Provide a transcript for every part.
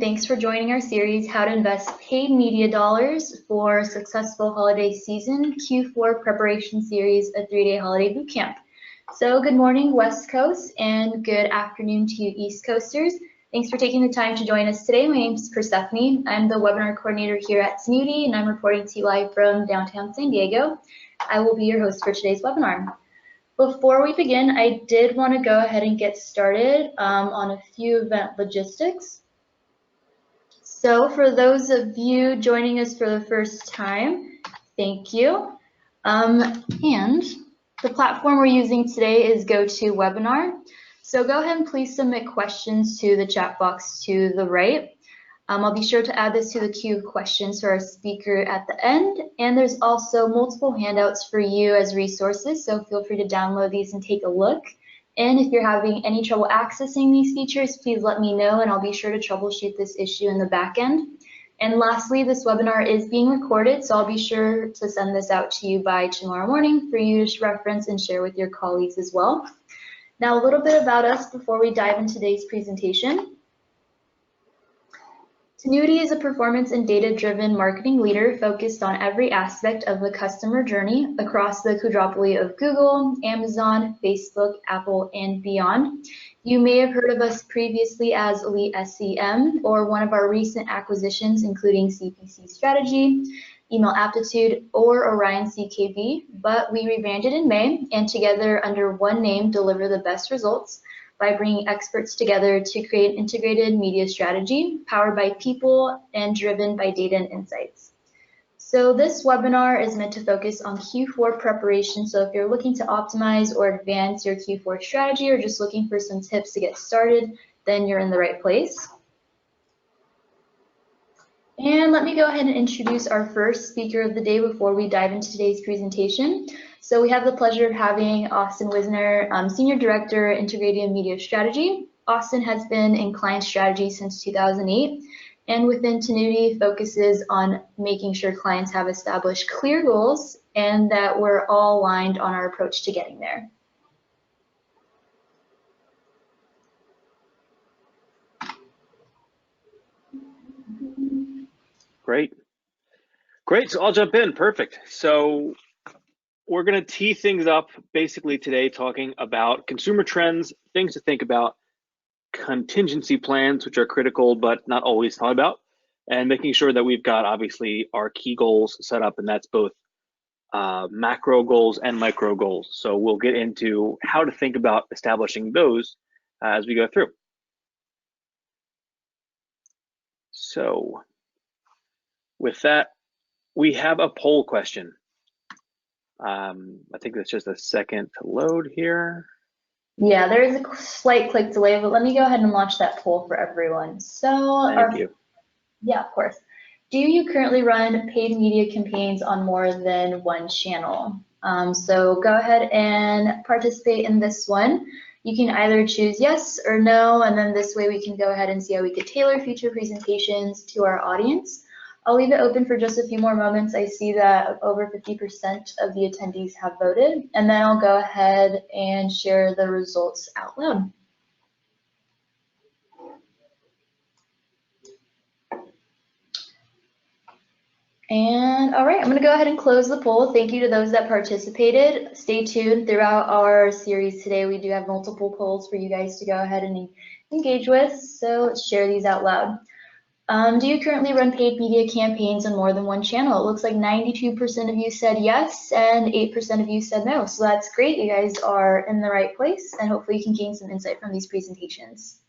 thanks for joining our series, How to Invest Paid Media Dollars for a Successful Holiday Season Q4 Preparation Series, a 3-day holiday boot camp. So good morning, West Coast, and good afternoon to you, East Coasters. Thanks for taking the time to join us today. My name is Persephone. I'm the webinar coordinator here at Snooty, and I'm reporting to you live from downtown San Diego. I will be your host for today's webinar. Before we begin, I did want to go ahead and get started on a few event logistics. So for those of you joining us for the first time, thank you. And the platform we're using today is GoToWebinar. So go ahead and please submit questions to the chat box to the right. I'll be sure to add this to the queue of questions for our speaker at the end. And there's also multiple handouts for you as resources, so feel free to download these and take a look. And if you're having any trouble accessing these features, please let me know and I'll be sure to troubleshoot this issue in the back end. And lastly, this webinar is being recorded, so I'll be sure to send this out to you by tomorrow morning for you to reference and share with your colleagues as well. Now, a little bit about us before we dive into today's presentation. Snooty is a performance and data-driven marketing leader focused on every aspect of the customer journey across the quadruple of Google, Amazon, Facebook, Apple, and beyond. You may have heard of us previously as Elite SEM or one of our recent acquisitions, including CPC Strategy, Email Aptitude, or Orion CKB, but we rebranded in May and together under one name deliver the best results by bringing experts together to create an integrated media strategy powered by people and driven by data and insights. So this webinar is meant to focus on Q4 preparation. So if you're looking to optimize or advance your Q4 strategy or just looking for some tips to get started, then you're in the right place. And let me go ahead and introduce our first speaker of the day before we dive into today's presentation. So we have the pleasure of having Austin Wisner, Senior Director, Integrated Media Strategy. Austin has been in client strategy since 2008, and within Snooty focuses on making sure clients have established clear goals and that we're all aligned on our approach to getting there. Great, so I'll jump in, perfect. So we're gonna tee things up basically today talking about consumer trends, things to think about, contingency plans, which are critical but not always thought about, and making sure that we've got obviously our key goals set up, and that's both macro goals and micro goals. So we'll get into how to think about establishing those as we go through. So with that, we have a poll question. I think that's just a second to load here. Yeah, there is a slight click delay, but let me go ahead and launch that poll for everyone. So, Thank you. Yeah, of course. Do you currently run paid media campaigns on more than one channel? So go ahead and participate in this one. You can either choose yes or no, and then this way we can go ahead and see how we could tailor future presentations to our audience. I'll leave it open for just a few more moments. I see that over 50% of the attendees have voted, and then I'll go ahead and share the results out loud. And all right, I'm going to go ahead and close the poll. Thank you to those that participated. Stay tuned throughout our series today. We do have multiple polls for you guys to go ahead and engage with, so let's share these out loud. Do you currently run paid media campaigns on more than one channel? It looks like 92% of you said yes and 8% of you said no. So that's great. You guys are in the right place, and hopefully you can gain some insight from these presentations.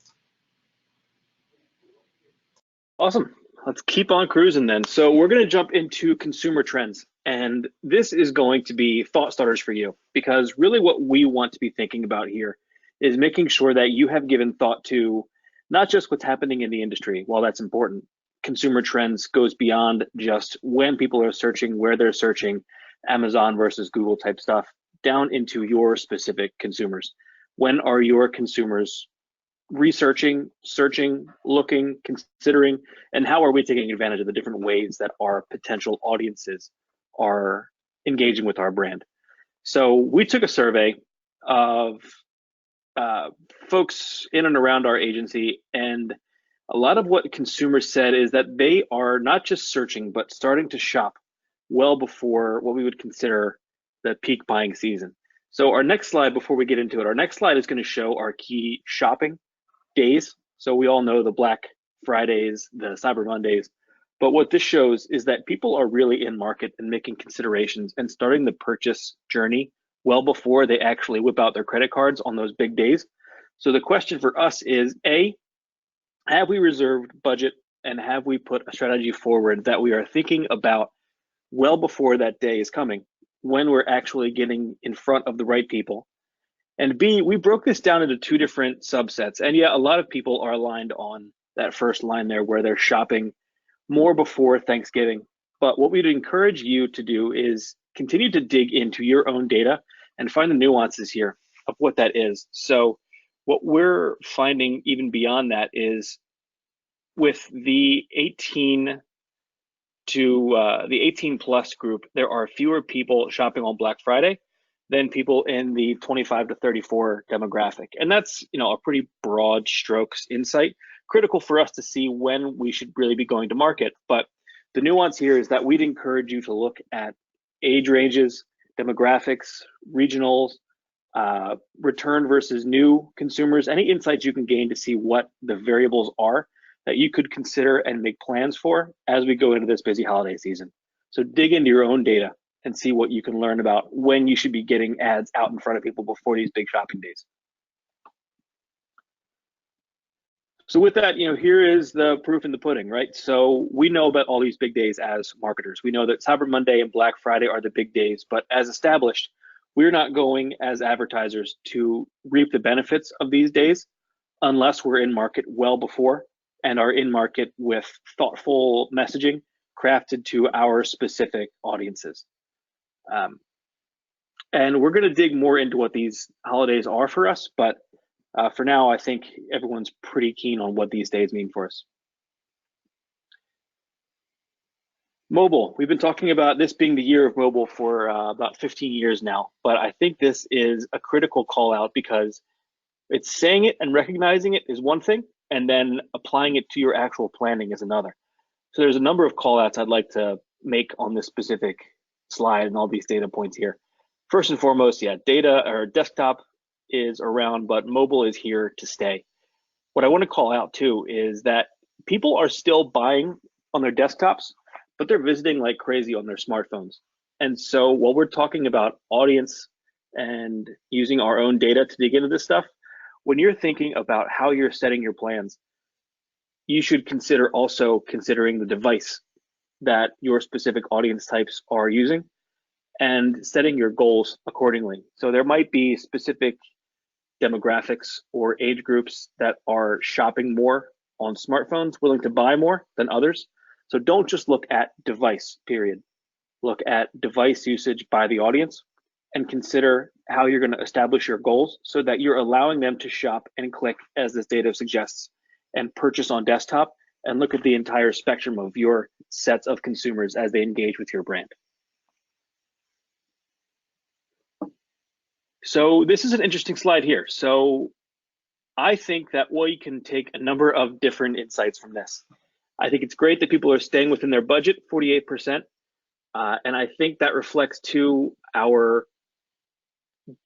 Awesome. Let's keep on cruising then. So we're going to jump into consumer trends, and this is going to be thought starters for you, because really what we want to be thinking about here is making sure that you have given thought to not just what's happening in the industry. While that's important, consumer trends goes beyond just when people are searching, where they're searching, Amazon versus Google type stuff, down into your specific consumers. When are your consumers researching, searching, looking, considering, and how are we taking advantage of the different ways that our potential audiences are engaging with our brand? So we took a survey of folks in and around our agency, and a lot of what consumers said is that they are not just searching, but starting to shop well before what we would consider the peak buying season. So our next slide, before we get into it, our next slide is going to show our key shopping days. So we all know the Black Fridays, the Cyber Mondays, but what this shows is that people are really in market and making considerations and starting the purchase journey well before they actually whip out their credit cards on those big days. So the question for us is, A, have we reserved budget and have we put a strategy forward that we are thinking about well before that day is coming, when we're actually getting in front of the right people? And B, we broke this down into two different subsets. And yeah, a lot of people are aligned on that first line there where they're shopping more before Thanksgiving. But what we'd encourage you to do is continue to dig into your own data and find the nuances here of what that is. So what we're finding even beyond that is with the 18 plus group, there are fewer people shopping on Black Friday than people in the 25 to 34 demographic. And that's, a pretty broad strokes insight, critical for us to see when we should really be going to market. But the nuance here is that we'd encourage you to look at age ranges, demographics, regionals, return versus new consumers, any insights you can gain to see what the variables are that you could consider and make plans for as we go into this busy holiday season. So dig into your own data and see what you can learn about when you should be getting ads out in front of people before these big shopping days. So with that, here is the proof in the pudding, right? So we know about all these big days as marketers. We know that Cyber Monday and Black Friday are the big days, but as established, we're not going as advertisers to reap the benefits of these days unless we're in market well before and are in market with thoughtful messaging crafted to our specific audiences. And we're going to dig more into what these holidays are for us, but for now, I think everyone's pretty keen on what these days mean for us. Mobile. We've been talking about this being the year of mobile for about 15 years now, but I think this is a critical call out because it's saying it and recognizing it is one thing, and then applying it to your actual planning is another. So there's a number of call outs I'd like to make on this specific slide and all these data points here. First and foremost, yeah, data or desktop is around, but mobile is here to stay. What I want to call out too is that people are still buying on their desktops, but they're visiting like crazy on their smartphones. And so while we're talking about audience and using our own data to dig into this stuff, when you're thinking about how you're setting your plans, you should consider also considering the device that your specific audience types are using and setting your goals accordingly. So there might be specific demographics or age groups that are shopping more on smartphones, willing to buy more than others. So don't just look at device, period. Look at device usage by the audience and consider how you're going to establish your goals so that you're allowing them to shop and click, as this data suggests, and purchase on desktop, and look at the entire spectrum of your sets of consumers as they engage with your brand. So this is an interesting slide here. So I think that we can take a number of different insights from this. I think it's great that people are staying within their budget, 48%. And I think that reflects to our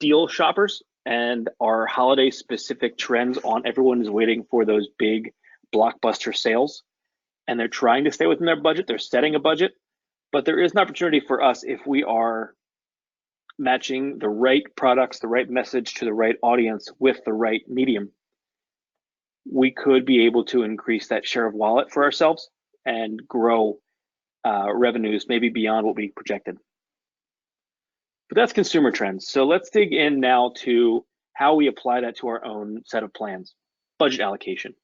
deal shoppers and our holiday specific trends on everyone is waiting for those big blockbuster sales. And they're trying to stay within their budget. They're setting a budget. But there is an opportunity for us if we are matching the right products, the right message to the right audience with the right medium. We could be able to increase that share of wallet for ourselves and grow revenues maybe beyond what we projected. But that's consumer trends. So let's dig in now to how we apply that to our own set of plans. Budget allocation.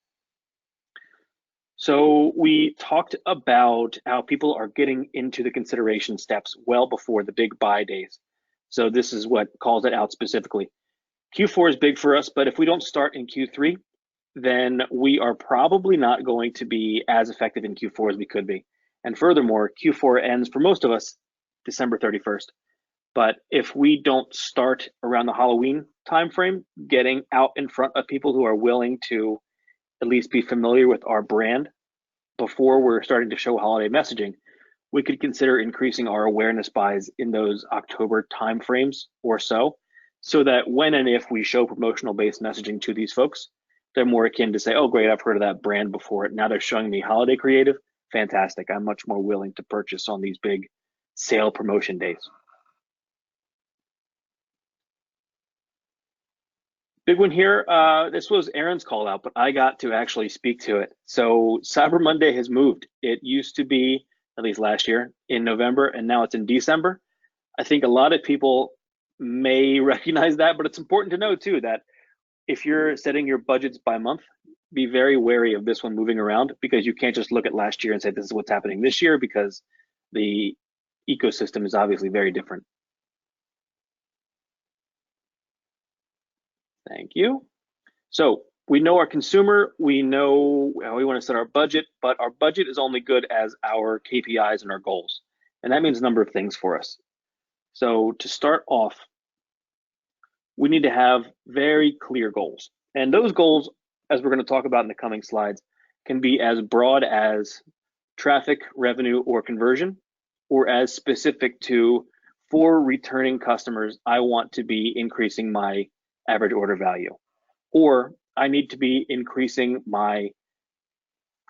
So we talked about how people are getting into the consideration steps well before the big buy days. So this is what calls it out specifically. Q4 is big for us, but if we don't start in Q3, then we are probably not going to be as effective in Q4 as we could be. And furthermore, Q4 ends for most of us December 31st. But if we don't start around the Halloween timeframe, getting out in front of people who are willing to at least be familiar with our brand before we're starting to show holiday messaging, we could consider increasing our awareness buys in those October timeframes or so that when and if we show promotional based messaging to these folks, they're more akin to say, oh, great, I've heard of that brand before. Now they're showing me holiday creative. Fantastic. I'm much more willing to purchase on these big sale promotion days. Big one here. This was Aaron's call out, but I got to actually speak to it. So Cyber Monday has moved. It used to be, at least last year, in November, and now it's in December. I think a lot of people may recognize that, but it's important to know too that if you're setting your budgets by month, be very wary of this one moving around, because you can't just look at last year and say this is what's happening this year, because the ecosystem is obviously very different. Thank you. So we know our consumer, we know how we want to set our budget, but our budget is only good as our KPIs and our goals. And that means a number of things for us. So to start off, we need to have very clear goals. And those goals, as we're going to talk about in the coming slides, can be as broad as traffic, revenue, or conversion, or as specific to, for returning customers, I want to be increasing my average order value, or I need to be increasing my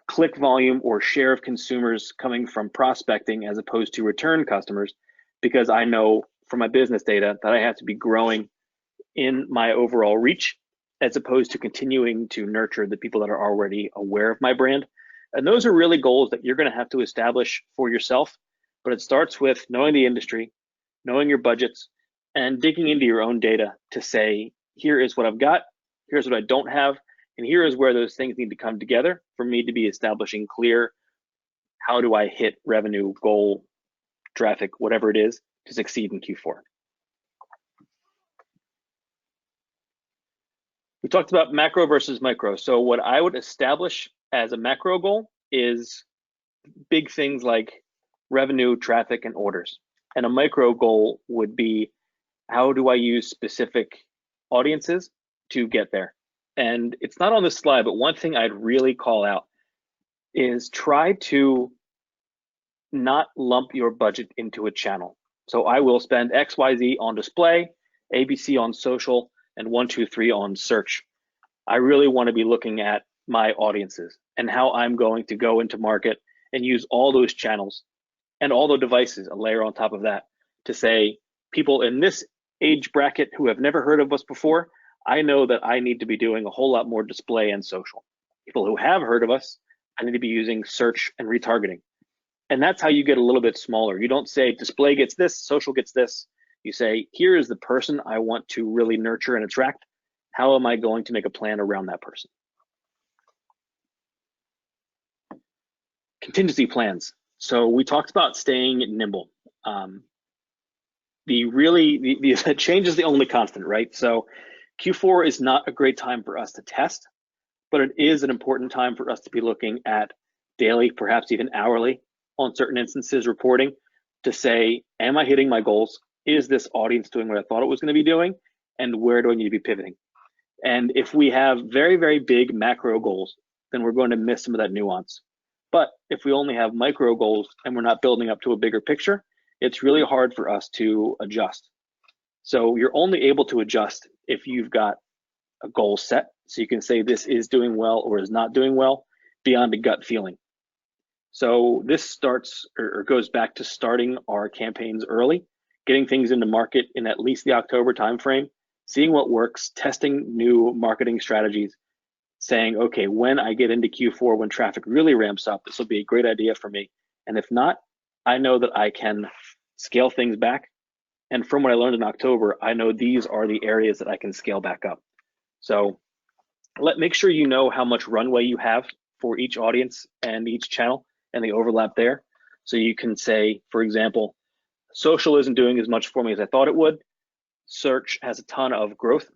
click volume or share of consumers coming from prospecting as opposed to return customers, because I know from my business data that I have to be growing in my overall reach as opposed to continuing to nurture the people that are already aware of my brand. And those are really goals that you're going to have to establish for yourself, but it starts with knowing the industry, knowing your budgets, and digging into your own data to say, here is what I've got, here's what I don't have, and here is where those things need to come together for me to be establishing clear, how do I hit revenue, goal, traffic, whatever it is, to succeed in Q4. We talked about macro versus micro. So what I would establish as a macro goal is big things like revenue, traffic, and orders. And a micro goal would be, how do I use specific audiences to get there? And it's not on this slide, but one thing I'd really call out is try to not lump your budget into a channel. So I will spend XYZ on display, ABC on social, and 1, 2, 3 on search. I really want to be looking at my audiences and how I'm going to go into market and use all those channels and all the devices, a layer on top of that, to say, people in this age bracket who have never heard of us before, I know that I need to be doing a whole lot more display and social. People who have heard of us, I need to be using search and retargeting. And that's how you get a little bit smaller. You don't say display gets this, social gets this. You say, here is the person I want to really nurture and attract. How am I going to make a plan around that person? Contingency plans. So we talked about staying nimble. The change is the only constant, right? So Q4 is not a great time for us to test, but it is an important time for us to be looking at daily, perhaps even hourly, on certain instances reporting to say, am I hitting my goals? Is this audience doing what I thought it was going to be doing? And where do I need to be pivoting? And if we have very, very big macro goals, then we're going to miss some of that nuance. But if we only have micro goals and we're not building up to a bigger picture, it's really hard for us to adjust. So you're only able to adjust if you've got a goal set. So you can say this is doing well or is not doing well beyond a gut feeling. So this starts or goes back to starting our campaigns early, getting things into market in at least the October timeframe, seeing what works, testing new marketing strategies, saying, okay, when I get into Q4, when traffic really ramps up, this will be a great idea for me. And if not, I know that I can scale things back. And from what I learned in October, I know these are the areas that I can scale back up. So make sure you know how much runway you have for each audience and each channel and the overlap there. So you can say, for example, social isn't doing as much for me as I thought it would. Search has a ton of growth,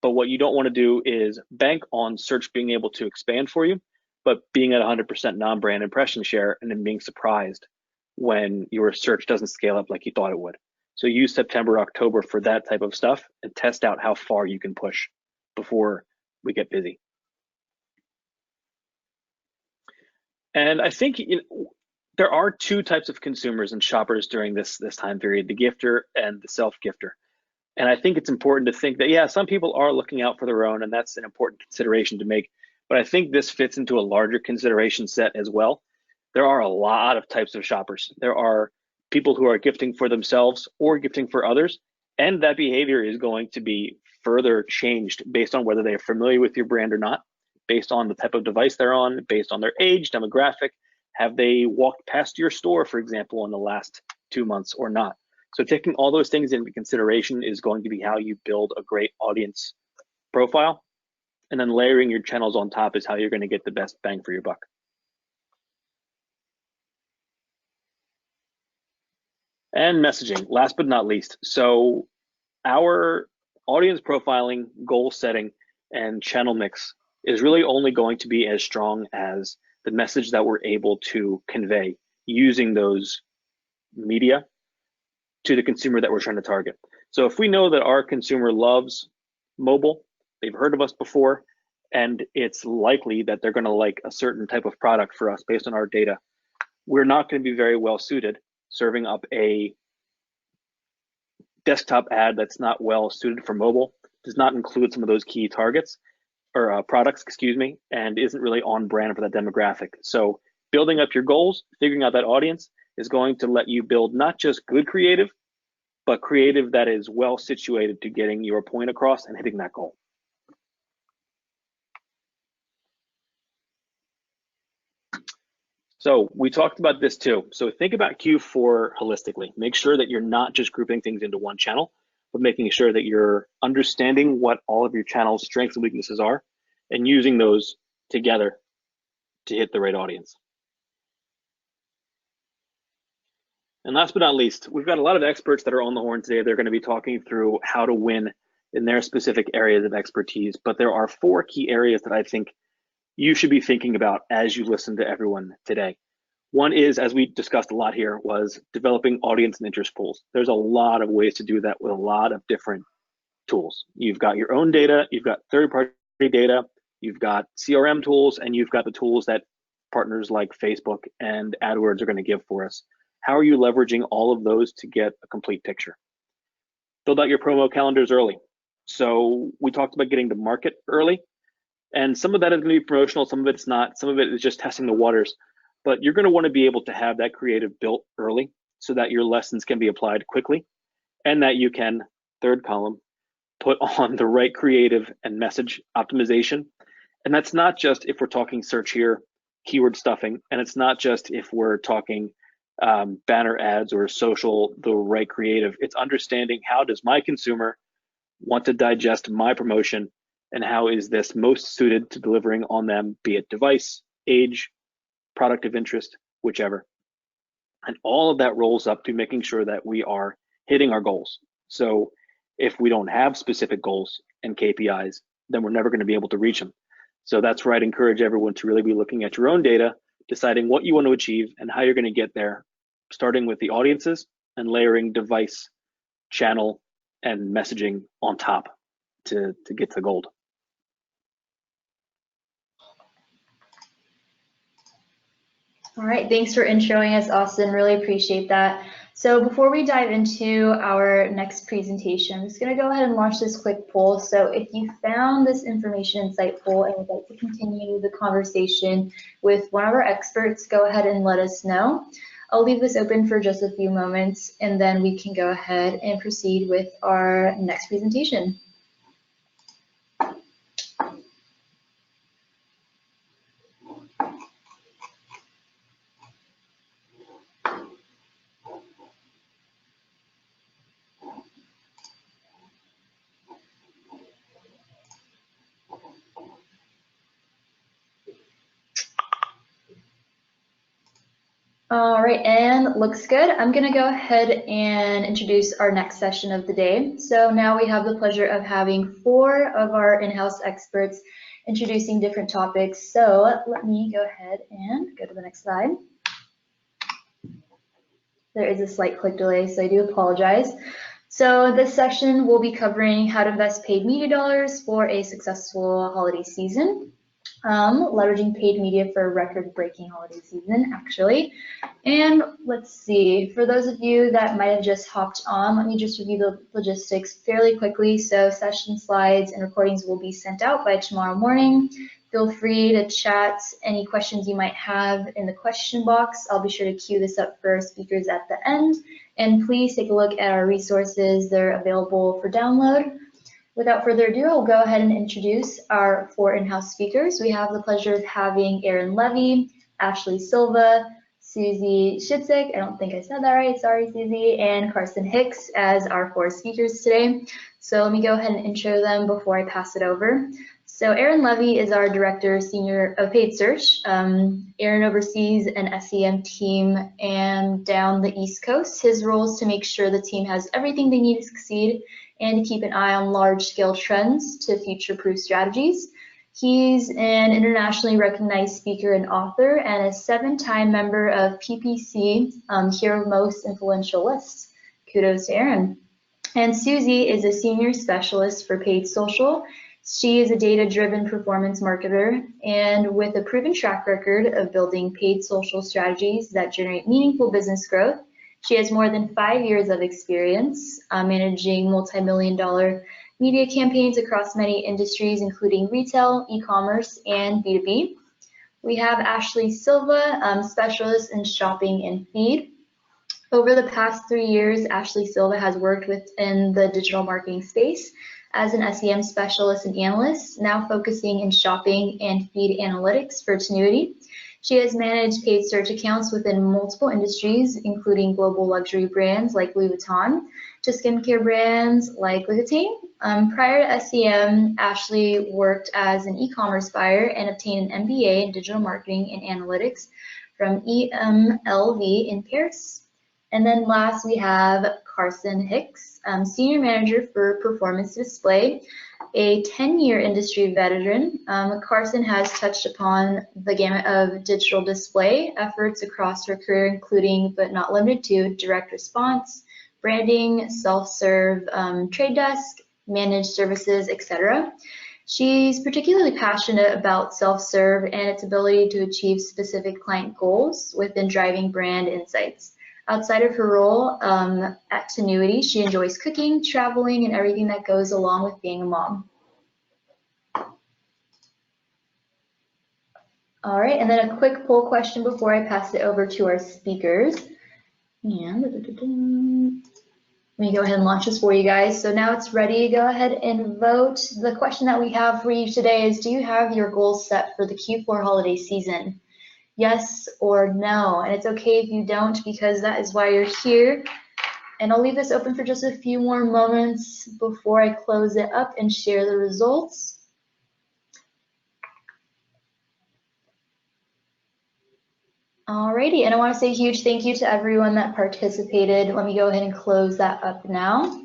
but what you don't want to do is bank on search being able to expand for you, but being at 100% non-brand impression share and then being surprised when your search doesn't scale up like you thought it would. So use September, October for that type of stuff and test out how far you can push before we get busy. And I think there are two types of consumers and shoppers during this time period, the gifter and the self-gifter. And I think it's important to think that, yeah, some people are looking out for their own, and that's an important consideration to make. But I think this fits into a larger consideration set as well. There are a lot of types of shoppers. There are people who are gifting for themselves or gifting for others, and that behavior is going to be further changed based on whether they are familiar with your brand or not, based on the type of device they're on, based on their age, demographic. Have they walked past your store, for example, in the last 2 months or not? So taking all those things into consideration is going to be how you build a great audience profile. And then layering your channels on top is how you're going to get the best bang for your buck. And messaging, last but not least. So our audience profiling, goal setting, and channel mix is really only going to be as strong as the message that we're able to convey using those media to the consumer that we're trying to target. So if we know that our consumer loves mobile, they've heard of us before, and it's likely that they're going to like a certain type of product for us based on our data, we're not going to be very well suited serving up a desktop ad that's not well suited for mobile, does not include some of those key targets or products, excuse me, and isn't really on brand for that demographic. So building up your goals, figuring out that audience is going to let you build not just good creative, but creative that is well situated to getting your point across and hitting that goal. So we talked about this too. So think about Q4 holistically. Make sure that you're not just grouping things into one channel, but making sure that you're understanding what all of your channels' strengths and weaknesses are and using those together to hit the right audience. And last but not least, we've got a lot of experts that are on the horn today. They're going to be talking through how to win in their specific areas of expertise. But there are 4 key areas that I think you should be thinking about as you listen to everyone today. One is, as we discussed a lot here, was developing audience and interest pools. There's a lot of ways to do that with a lot of different tools. You've got your own data, you've got third-party data, you've got CRM tools, and you've got the tools that partners like Facebook and AdWords are going to give for us. How are you leveraging all of those to get a complete picture? Build out your promo calendars early. So we talked about getting to market early, and some of that is going to be promotional, some of it's not, some of it is just testing the waters, but you're going to want to be able to have that creative built early so that your lessons can be applied quickly and that you can, third column, put on the right creative and message optimization. And that's not just if we're talking search here, keyword stuffing, and it's not just if we're talking banner ads or social, the right creative. It's understanding how does my consumer want to digest my promotion and how is this most suited to delivering on them, be it device, age, product of interest, whichever. And all of that rolls up to making sure that we are hitting our goals. So if we don't have specific goals and KPIs, then we're never going to be able to reach them. So that's where I'd encourage everyone to really be looking at your own data, deciding what you want to achieve and how you're going to get there, starting with the audiences and layering device, channel, and messaging on top to get to the gold. All right, thanks for introing us, Austin. Really appreciate that. So before we dive into our next presentation, I'm just going to go ahead and launch this quick poll. So if you found this information insightful and would like to continue the conversation with one of our experts, go ahead and let us know. I'll leave this open for just a few moments, and then we can go ahead and proceed with our next presentation. All right, and looks good. I'm going to go ahead and introduce our next session of the day. So now we have the pleasure of having 4 of our in-house experts introducing different topics. So let me go ahead and go to the next slide. There is a slight click delay, so I do apologize. So this session will be covering how to invest paid media dollars for a successful holiday season. leveraging paid media for a record-breaking holiday season, actually. And let's see, for those of you that might have just hopped on, let me just review the logistics fairly quickly. So session slides and recordings will be sent out by tomorrow morning. Feel free to chat any questions you might have in the question box. I'll be sure to queue this up for our speakers at the end. And please take a look at our resources. They're available for download. Without further ado, I'll go ahead and introduce our 4 in-house speakers. We have the pleasure of having Erin Levy, Ashley Silva, Susie Schitzik, I don't think I said that right, sorry Susie, and Carson Hicks as our 4 speakers today. So let me go ahead and intro them before I pass it over. So Erin Levy is our Director Senior of Paid Search. Erin oversees an SEM team and down the East Coast. His role is to make sure the team has everything they need to succeed and to keep an eye on large-scale trends to future-proof strategies. He's an internationally recognized speaker and author and a 7-time member of PPC, Hero Most Influential Lists. Kudos to Erin. And Susie is a senior specialist for paid social. She is a data-driven performance marketer and with a proven track record of building paid social strategies that generate meaningful business growth. She has more than 5 years of experience managing multi-million-dollar media campaigns across many industries, including retail, e-commerce, and B2B. We have Ashley Silva, specialist in shopping and feed. Over the past 3 years, Ashley Silva has worked within the digital marketing space as an SEM specialist and analyst, now focusing in shopping and feed analytics for Tenuity. She has managed paid search accounts within multiple industries, including global luxury brands like Louis Vuitton to skincare brands like L'Occitane. Prior to SEM, Ashley worked as an e-commerce buyer and obtained an MBA in digital marketing and analytics from EMLV in Paris. And then last we have Carson Hicks, Senior Manager for Performance Display, a 10-year industry veteran. Carson has touched upon the gamut of digital display efforts across her career, including but not limited to direct response, branding, self-serve, trade desk, managed services, etc. She's particularly passionate about self-serve and its ability to achieve specific client goals within driving brand insights. Outside of her role at Tenuity, she enjoys cooking, traveling, and everything that goes along with being a mom. All right, and then a quick poll question before I pass it over to our speakers. And let me go ahead and launch this for you guys. So now it's ready. Go ahead and vote. The question that we have for you today is, do you have your goals set for the Q4 holiday season? Yes or no, and it's okay if you don't because that is why you're here. And I'll leave this open for just a few more moments before I close it up and share the results. Alrighty, and I want to say a huge thank you to everyone that participated. Let me go ahead and close that up now.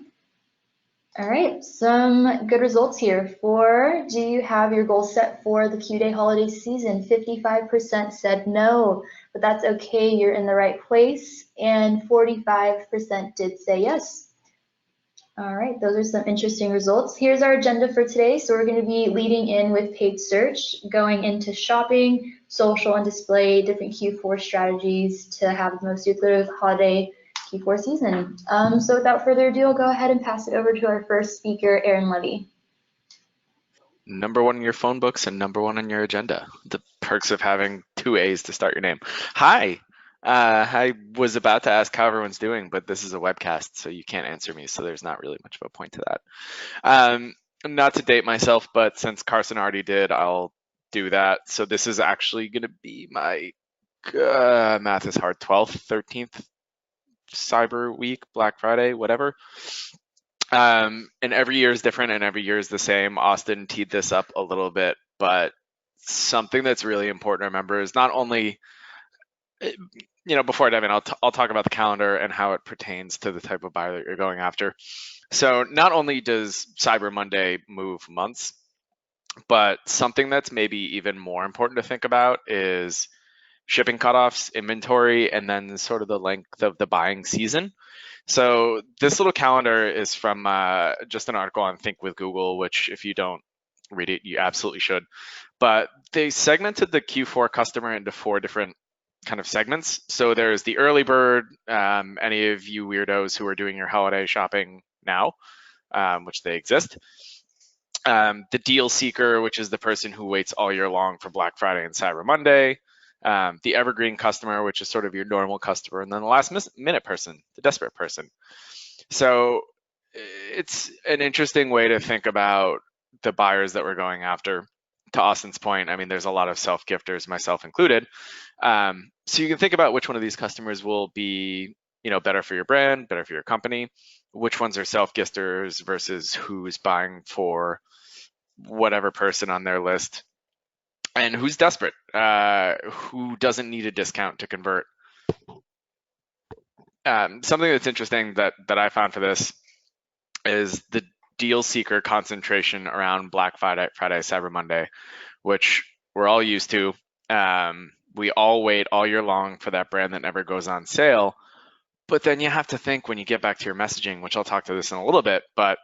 All right, some good results here. Do you have your goal set for the Q-Day holiday season? 55% said no, but that's okay, you're in the right place. And 45% did say yes. All right, those are some interesting results. Here's our agenda for today. So we're going to be leading in with paid search, going into shopping, social, and display, different Q4 strategies to have the most lucrative holiday Q4 season. So without further ado, I'll go ahead and pass it over to our first speaker, Erin Levy. #1 in your phone books and #1 on your agenda. The perks of having 2 A's to start your name. Hi. I was about to ask how everyone's doing, but this is a webcast, so you can't answer me, so there's not really much of a point to that. Not to date myself, but since Carson already did, I'll do that. So this is actually going to be my, math is hard, 12th, 13th Cyber Week, Black Friday, whatever. And every year is different and every year is the same. Austin teed this up a little bit, but something that's really important to remember is not only, before I dive in, I'll talk about the calendar and how it pertains to the type of buyer that you're going after. So not only does Cyber Monday move months, but something that's maybe even more important to think about is shipping cutoffs, inventory, and then sort of the length of the buying season. So this little calendar is from just an article on Think with Google, which if you don't read it, you absolutely should. But they segmented the Q4 customer into 4 different kind of segments. So there's the early bird, any of you weirdos who are doing your holiday shopping now, which they exist. The deal seeker, which is the person who waits all year long for Black Friday and Cyber Monday. The evergreen customer, which is sort of your normal customer, and then the last minute person, the desperate person. So it's an interesting way to think about the buyers that we're going after. To Austin's point, I mean, there's a lot of self-gifters, myself included. So you can think about which one of these customers will be, better for your brand, better for your company. Which ones are self-gifters versus who's buying for whatever person on their list, and who's desperate, who doesn't need a discount to convert. Something that's interesting that I found for this is the deal seeker concentration around Black Friday, Cyber Monday, which we're all used to. We all wait all year long for that brand that never goes on sale. But then you have to think when you get back to your messaging, which I'll talk to this in a little bit, but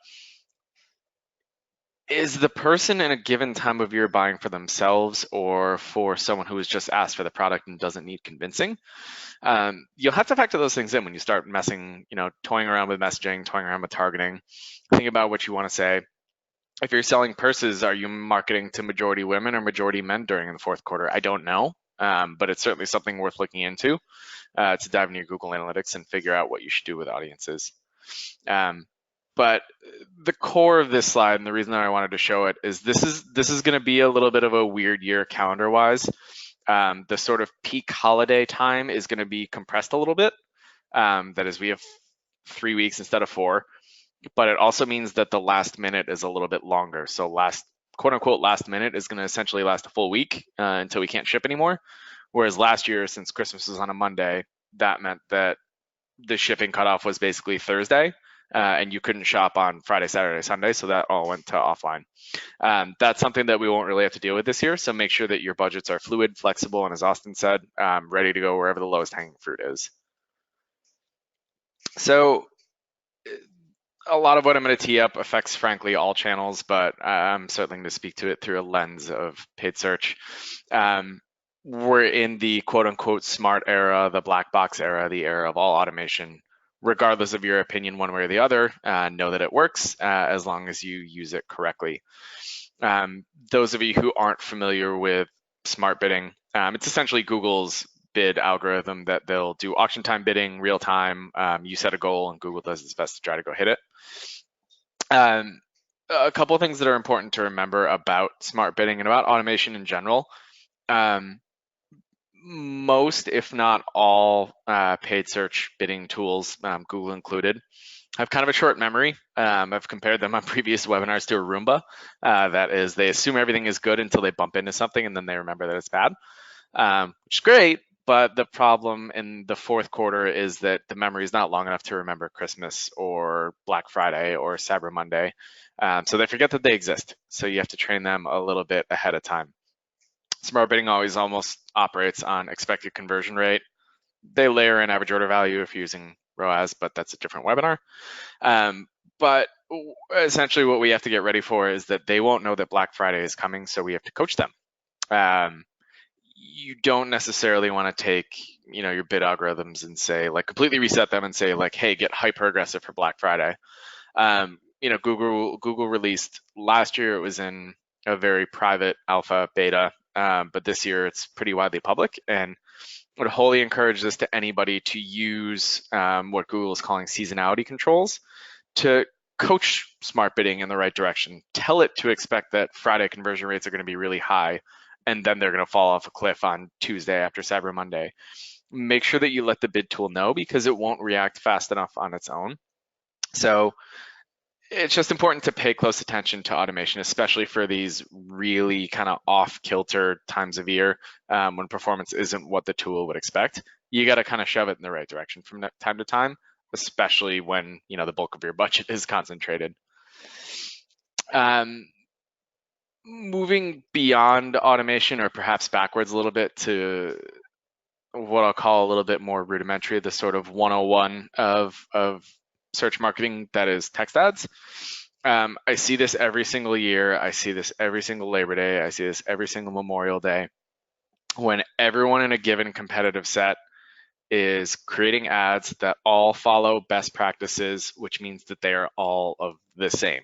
is the person in a given time of year buying for themselves or for someone who has just asked for the product and doesn't need convincing? You'll have to factor those things in when you start toying around with messaging, toying around with targeting. Think about what you want to say. If you're selling purses, are you marketing to majority women or majority men during the fourth quarter? I don't know, but it's certainly something worth looking into to dive into your Google Analytics and figure out what you should do with audiences. But the core of this slide, and the reason that I wanted to show it, is this is going to be a little bit of a weird year calendar-wise. The sort of peak holiday time is going to be compressed a little bit. That is, we have 3 weeks instead of 4. But it also means that the last minute is a little bit longer. So quote unquote last minute is going to essentially last a full week until we can't ship anymore. Whereas last year, since Christmas was on a Monday, that meant that the shipping cutoff was basically Thursday. And you couldn't shop on Friday, Saturday, Sunday, so that all went to offline. That's something that we won't really have to deal with this year, so make sure that your budgets are fluid, flexible, and as Austin said, ready to go wherever the lowest hanging fruit is. So a lot of what I'm going to tee up affects, frankly, all channels, but I'm certainly going to speak to it through a lens of paid search. We're in the quote-unquote smart era, the black box era, the era of all automation. Regardless of your opinion one way or the other, know that it works as long as you use it correctly. Those of you who aren't familiar with smart bidding, it's essentially Google's bid algorithm that they'll do auction time bidding, real time. You set a goal and Google does its best to try to go hit it. A couple of things that are important to remember about smart bidding and about automation in general. Most, if not all, paid search bidding tools, Google included, have kind of a short memory. I've compared them on previous webinars to a Roomba. That is, they assume everything is good until they bump into something and then they remember that it's bad, which is great. But the problem in the fourth quarter is that the memory is not long enough to remember Christmas or Black Friday or Cyber Monday. So they forget that they exist. So you have to train them a little bit ahead of time. Smart bidding always almost operates on expected conversion rate. They layer in average order value if you're using ROAS, but that's a different webinar. But essentially what we have to get ready for is that they won't know that Black Friday is coming, so we have to coach them. You don't necessarily want to take, your bid algorithms and say, completely reset them and say, hey, get hyper aggressive for Black Friday. Google released last year, it was in a very private alpha beta, but this year it's pretty widely public, and I would wholly encourage this to anybody to use what Google is calling seasonality controls to coach smart bidding in the right direction. Tell it to expect that Friday conversion rates are going to be really high, and then they're going to fall off a cliff on Tuesday after Cyber Monday. Make sure that you let the bid tool know, because it won't react fast enough on its own. So it's just important to pay close attention to automation, especially for these really kind of off-kilter times of year when performance isn't what the tool would expect. You got to kind of shove it in the right direction from time to time, especially when the bulk of your budget is concentrated. Moving beyond automation, or perhaps backwards a little bit, to what I'll call a little bit more rudimentary, the sort of 101 of search marketing, that is text ads. I see this every single year. I see this every single Labor Day. I see this every single Memorial Day. When everyone in a given competitive set is creating ads that all follow best practices, which means that they are all of the same.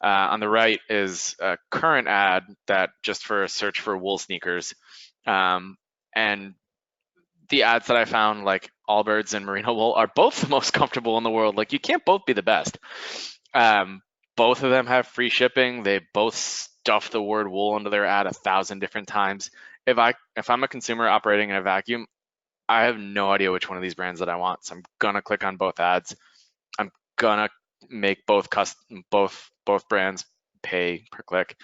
On the right is a current ad that just for a search for wool sneakers. And the ads that I found, like Allbirds and Merino Wool, are both the most comfortable in the world. Like, you can't both be the best. Both of them have free shipping. They both stuff the word wool into their ad 1,000 different times. If I'm a consumer operating in a vacuum, I have no idea which one of these brands that I want. So I'm gonna click on both ads. I'm gonna make both brands pay per click.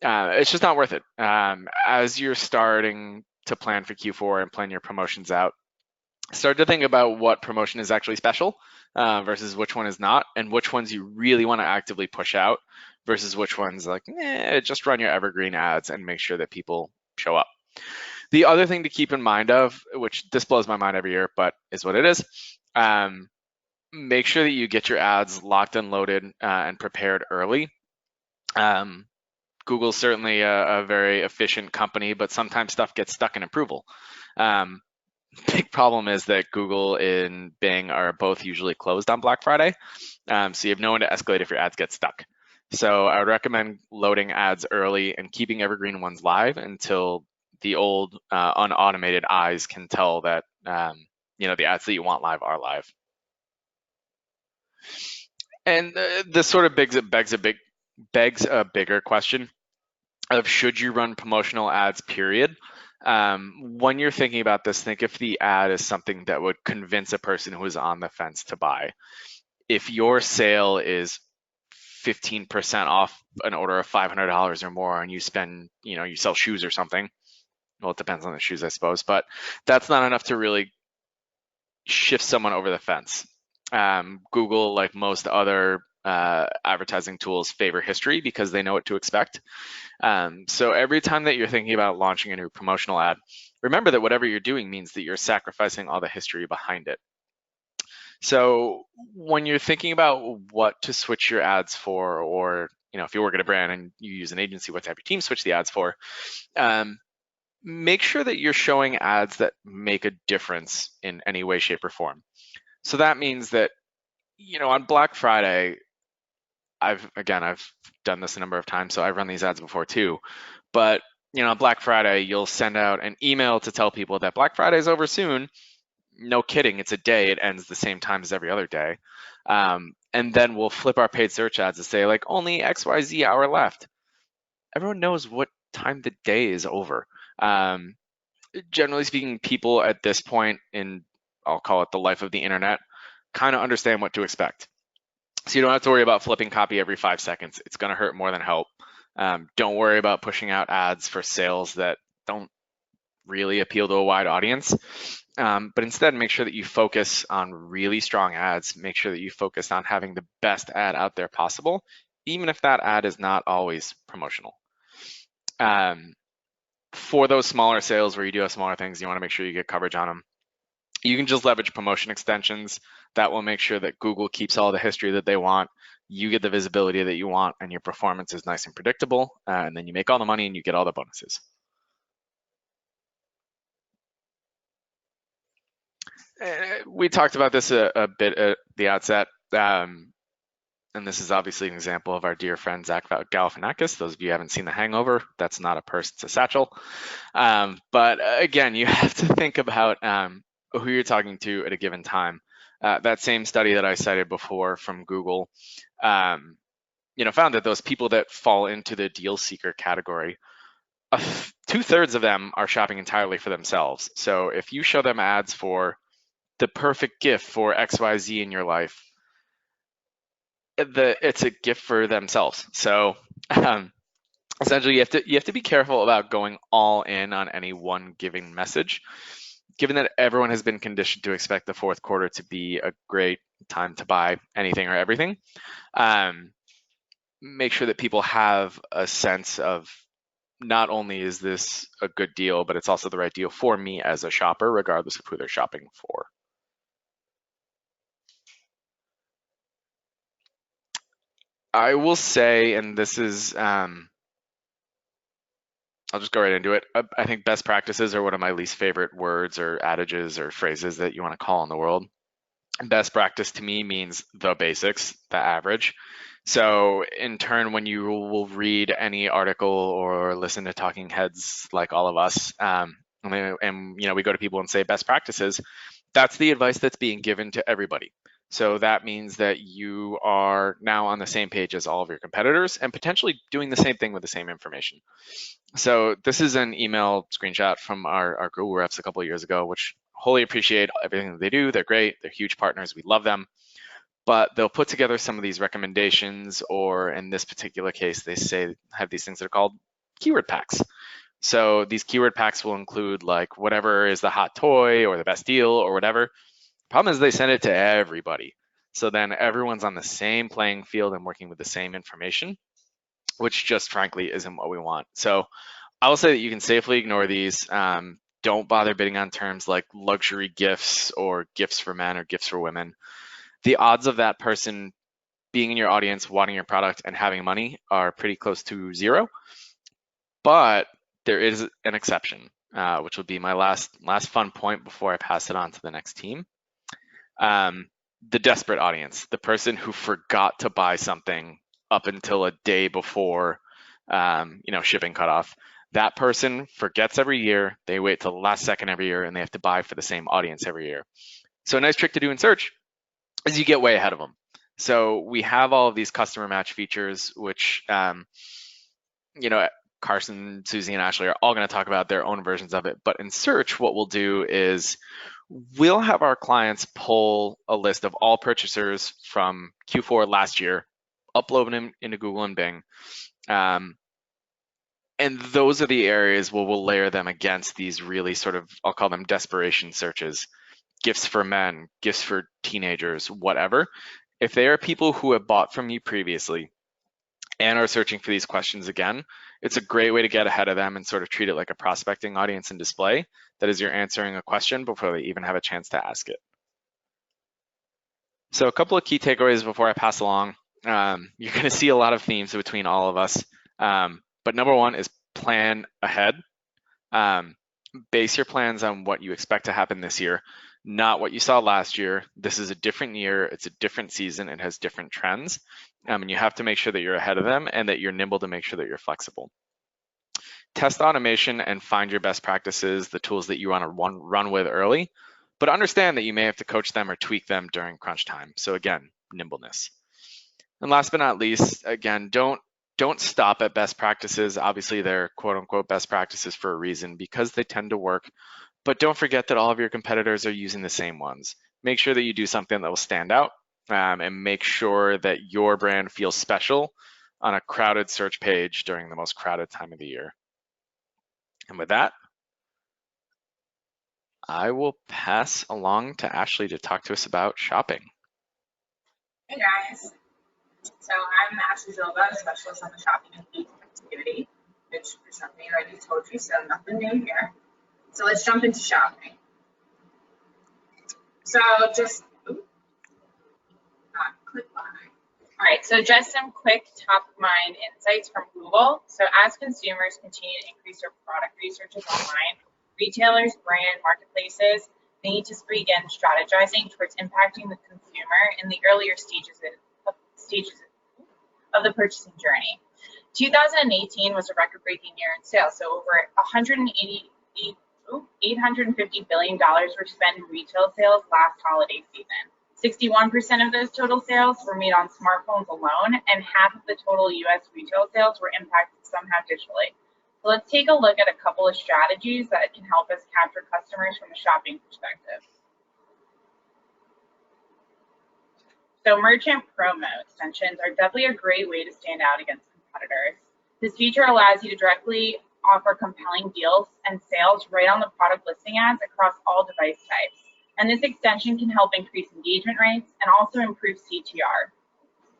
It's just not worth it. As you're starting to plan for Q4 and plan your promotions out, start to think about what promotion is actually special versus which one is not, and which ones you really want to actively push out versus which ones like, just run your evergreen ads and make sure that people show up. The other thing to keep in mind of, which this blows my mind every year, but is what it is, make sure that you get your ads locked and loaded and prepared early. Google's certainly a very efficient company, but sometimes stuff gets stuck in approval. Big problem is that Google and Bing are both usually closed on Black Friday, so you have no one to escalate if your ads get stuck. So I would recommend loading ads early and keeping evergreen ones live until the old unautomated eyes can tell that the ads that you want live are live. And this sort of begs a bigger question of, should you run promotional ads, period? When you're thinking about this, think if the ad is something that would convince a person who is on the fence to buy. If your sale is 15% off an order of $500 or more, and you sell shoes or something, well, it depends on the shoes, I suppose, but that's not enough to really shift someone over the fence. Google, like most other advertising tools, favor history because they know what to expect. So every time that you're thinking about launching a new promotional ad, remember that whatever you're doing means that you're sacrificing all the history behind it. So when you're thinking about what to switch your ads for, or if you work at a brand and you use an agency, what type of team switch the ads for, make sure that you're showing ads that make a difference in any way, shape, or form. So that means that, on Black Friday, I've done this a number of times, so I've run these ads before too. But on Black Friday, you'll send out an email to tell people that Black Friday is over soon. No kidding, it's a day. It ends the same time as every other day. And then we'll flip our paid search ads to say, like, only XYZ hour left. Everyone knows what time the day is over. Generally speaking, people at this point in, I'll call it the life of the internet, kind of understand what to expect. So you don't have to worry about flipping copy every 5 seconds. It's going to hurt more than help. Don't worry about pushing out ads for sales that don't really appeal to a wide audience. But instead, make sure that you focus on really strong ads. Make sure that you focus on having the best ad out there possible, even if that ad is not always promotional. For those smaller sales where you do have smaller things, you want to make sure you get coverage on them. You can just leverage promotion extensions. That will make sure that Google keeps all the history that they want. You get the visibility that you want, and your performance is nice and predictable. And then you make all the money and you get all the bonuses. We talked about this a bit at the outset. And this is obviously an example of our dear friend, Zach Galifianakis. Those of you who haven't seen The Hangover, that's not a purse, it's a satchel. But again, you have to think about who you're talking to at a given time. That same study that I cited before from Google, found that those people that fall into the deal seeker category, 2/3 of them are shopping entirely for themselves. So if you show them ads for the perfect gift for XYZ in your life, it's a gift for themselves. So essentially, you have to be careful about going all in on any one given message. Given that everyone has been conditioned to expect the fourth quarter to be a great time to buy anything or everything, make sure that people have a sense of, not only is this a good deal, but it's also the right deal for me as a shopper, regardless of who they're shopping for. I will say, and this is, I'll just go right into it. I think best practices are one of my least favorite words or adages or phrases that you want to call in the world. Best practice to me means the basics, the average. So in turn, when you will read any article or listen to talking heads like all of us, and we go to people and say best practices, that's the advice that's being given to everybody. So that means that you are now on the same page as all of your competitors and potentially doing the same thing with the same information. So this is an email screenshot from our Google reps a couple of years ago, which wholly appreciate everything that they do. They're great. They're huge partners. We love them. But they'll put together some of these recommendations, or in this particular case, they say have these things that are called keyword packs. So these keyword packs will include like whatever is the hot toy or the best deal or whatever. Problem is they send it to everybody. So then everyone's on the same playing field and working with the same information, which just frankly isn't what we want. So I will say that you can safely ignore these. Don't bother bidding on terms like luxury gifts or gifts for men or gifts for women. The odds of that person being in your audience, wanting your product, and having money are pretty close to zero. But there is an exception, which will be my last fun point before I pass it on to the next team. The desperate audience, the person who forgot to buy something up until a day before shipping cutoff. That person forgets every year. They wait till the last second every year, and they have to buy for the same audience every year. So a nice trick to do in search is you get way ahead of them. So we have all of these customer match features, which Carson, Susie, and Ashley are all going to talk about their own versions of it. But in search, what we'll do is we'll have our clients pull a list of all purchasers from Q4 last year, upload them into Google and Bing. And those are the areas where we'll layer them against these really sort of, I'll call them desperation searches, gifts for men, gifts for teenagers, whatever. If they are people who have bought from you previously and are searching for these questions again, it's a great way to get ahead of them and sort of treat it like a prospecting audience and display. That is, you're answering a question before they even have a chance to ask it. So a couple of key takeaways before I pass along. You're going to see a lot of themes between all of us. But number one is plan ahead. Base your plans on what you expect to happen this year, not what you saw last year. This is a different year. It's a different season. It has different trends. And you have to make sure that you're ahead of them and that you're nimble to make sure that you're flexible. Test automation and find your best practices, the tools that you want to run with early, but understand that you may have to coach them or tweak them during crunch time. So again, nimbleness. And last but not least, again, don't stop at best practices. Obviously, they're quote unquote best practices for a reason because they tend to work. But don't forget that all of your competitors are using the same ones. Make sure that you do something that will stand out and make sure that your brand feels special on a crowded search page during the most crowded time of the year. And with that, I will pass along to Ashley to talk to us about shopping. Hey guys. So I'm Ashley Zilba, a specialist on the shopping and feed activity, which for something I already told you, so nothing new here. So let's jump into shopping. So just, click line. All right, so just some quick top of mind insights from Google. So as consumers continue to increase their product researches online, retailers, brand, marketplaces, they need to begin strategizing towards impacting the consumer in the earlier stages of the purchasing journey. 2018 was a record-breaking year in sales, so over $850 billion were spent in retail sales last holiday season. 61% of those total sales were made on smartphones alone, and half of the total US retail sales were impacted somehow digitally. So let's take a look at a couple of strategies that can help us capture customers from a shopping perspective. So merchant promo extensions are definitely a great way to stand out against competitors. This feature allows you to directly offer compelling deals and sales right on the product listing ads across all device types. And this extension can help increase engagement rates and also improve CTR.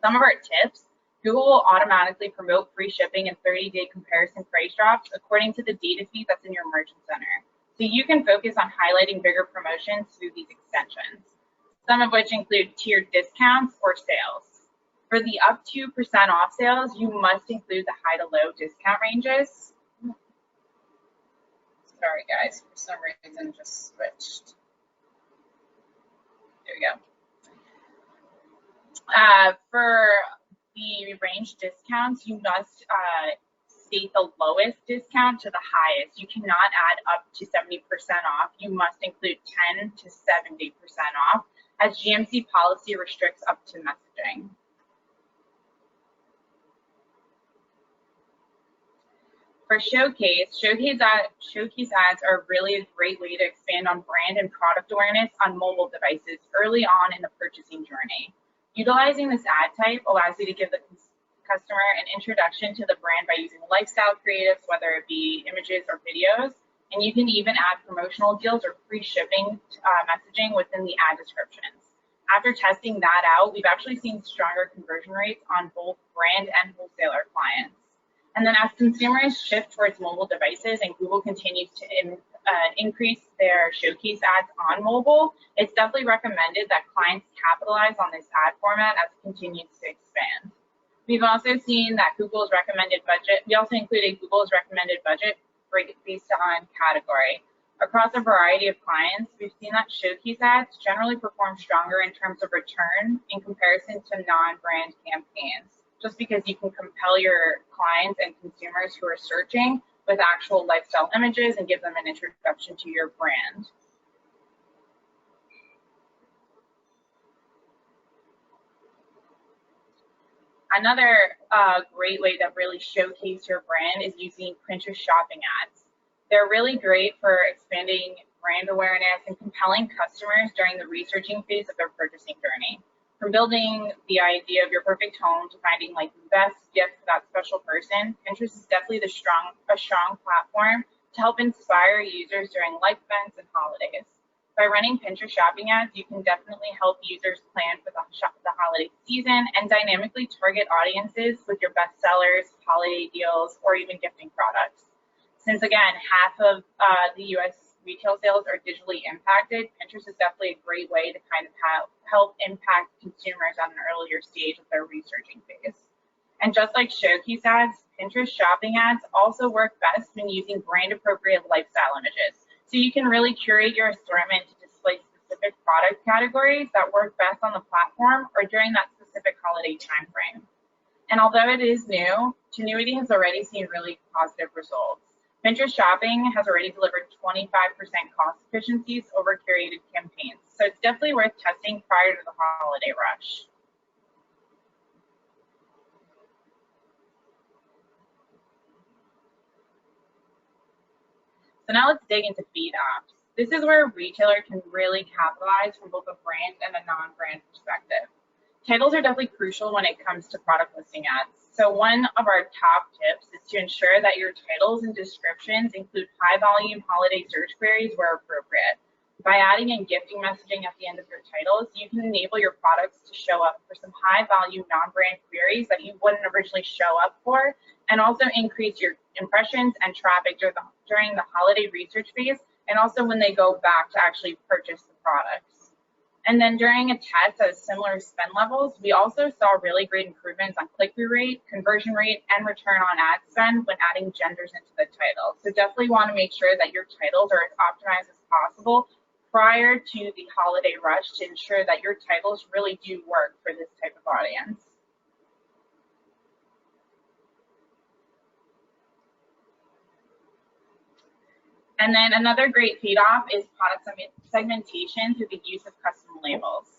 Some of our tips: Google will automatically promote free shipping and 30-day comparison price drops according to the data feed that's in your merchant center. So you can focus on highlighting bigger promotions through these extensions, some of which include tiered discounts or sales. For the up to % off sales, you must include the high to low discount ranges. Sorry guys, for some reason just switched. There we go. For the range discounts, you must state the lowest discount to the highest. You cannot add up to 70% off. You must include 10 to 70% off, as GMC policy restricts up to messaging. For Showcase ads are really a great way to expand on brand and product awareness on mobile devices early on in the purchasing journey. Utilizing this ad type allows you to give the customer an introduction to the brand by using lifestyle creatives, whether it be images or videos, and you can even add promotional deals or free shipping messaging within the ad descriptions. After testing that out, we've actually seen stronger conversion rates on both brand and wholesaler clients. And then as consumers shift towards mobile devices and Google continues to increase their Showcase ads on mobile, it's definitely recommended that clients capitalize on this ad format as it continues to expand. We've also seen that Google's recommended budget, we also included Google's recommended budget based on category. Across a variety of clients, we've seen that Showcase ads generally perform stronger in terms of return in comparison to non-brand campaigns, just because you can compel your clients and consumers who are searching with actual lifestyle images and give them an introduction to your brand. Another great way to really showcase your brand is using Pinterest shopping ads. They're really great for expanding brand awareness and compelling customers during the researching phase of their purchasing journey. From building the idea of your perfect home to finding like the best gift for that special person, Pinterest is definitely a strong platform to help inspire users during life events and holidays. By running Pinterest shopping ads, you can definitely help users plan for the holiday season and dynamically target audiences with your best sellers, holiday deals, or even gifting products. Since again, half of the US retail sales are digitally impacted, Pinterest is definitely a great way to kind of help impact consumers at an earlier stage of their researching phase. And just like Showcase ads, Pinterest shopping ads also work best when using brand appropriate lifestyle images. So you can really curate your assortment to display specific product categories that work best on the platform or during that specific holiday timeframe. And although it is new, Tenuity has already seen really positive results. Pinterest shopping has already delivered 25% cost efficiencies over curated campaigns. So it's definitely worth testing prior to the holiday rush. So now let's dig into feed apps. This is where a retailer can really capitalize from both a brand and a non-brand perspective. Titles are definitely crucial when it comes to product listing ads. So one of our top tips is to ensure that your titles and descriptions include high volume holiday search queries where appropriate. By adding in gifting messaging at the end of your titles, you can enable your products to show up for some high volume non-brand queries that you wouldn't originally show up for, and also increase your impressions and traffic during the holiday research phase, and also when they go back to actually purchase the products. And then during a test at similar spend levels, we also saw really great improvements on click-through rate, conversion rate, and return on ad spend when adding genders into the title. So definitely want to make sure that your titles are as optimized as possible prior to the holiday rush to ensure that your titles really do work for this type of audience. And then another great feed-off is product segmentation through the use of custom labels.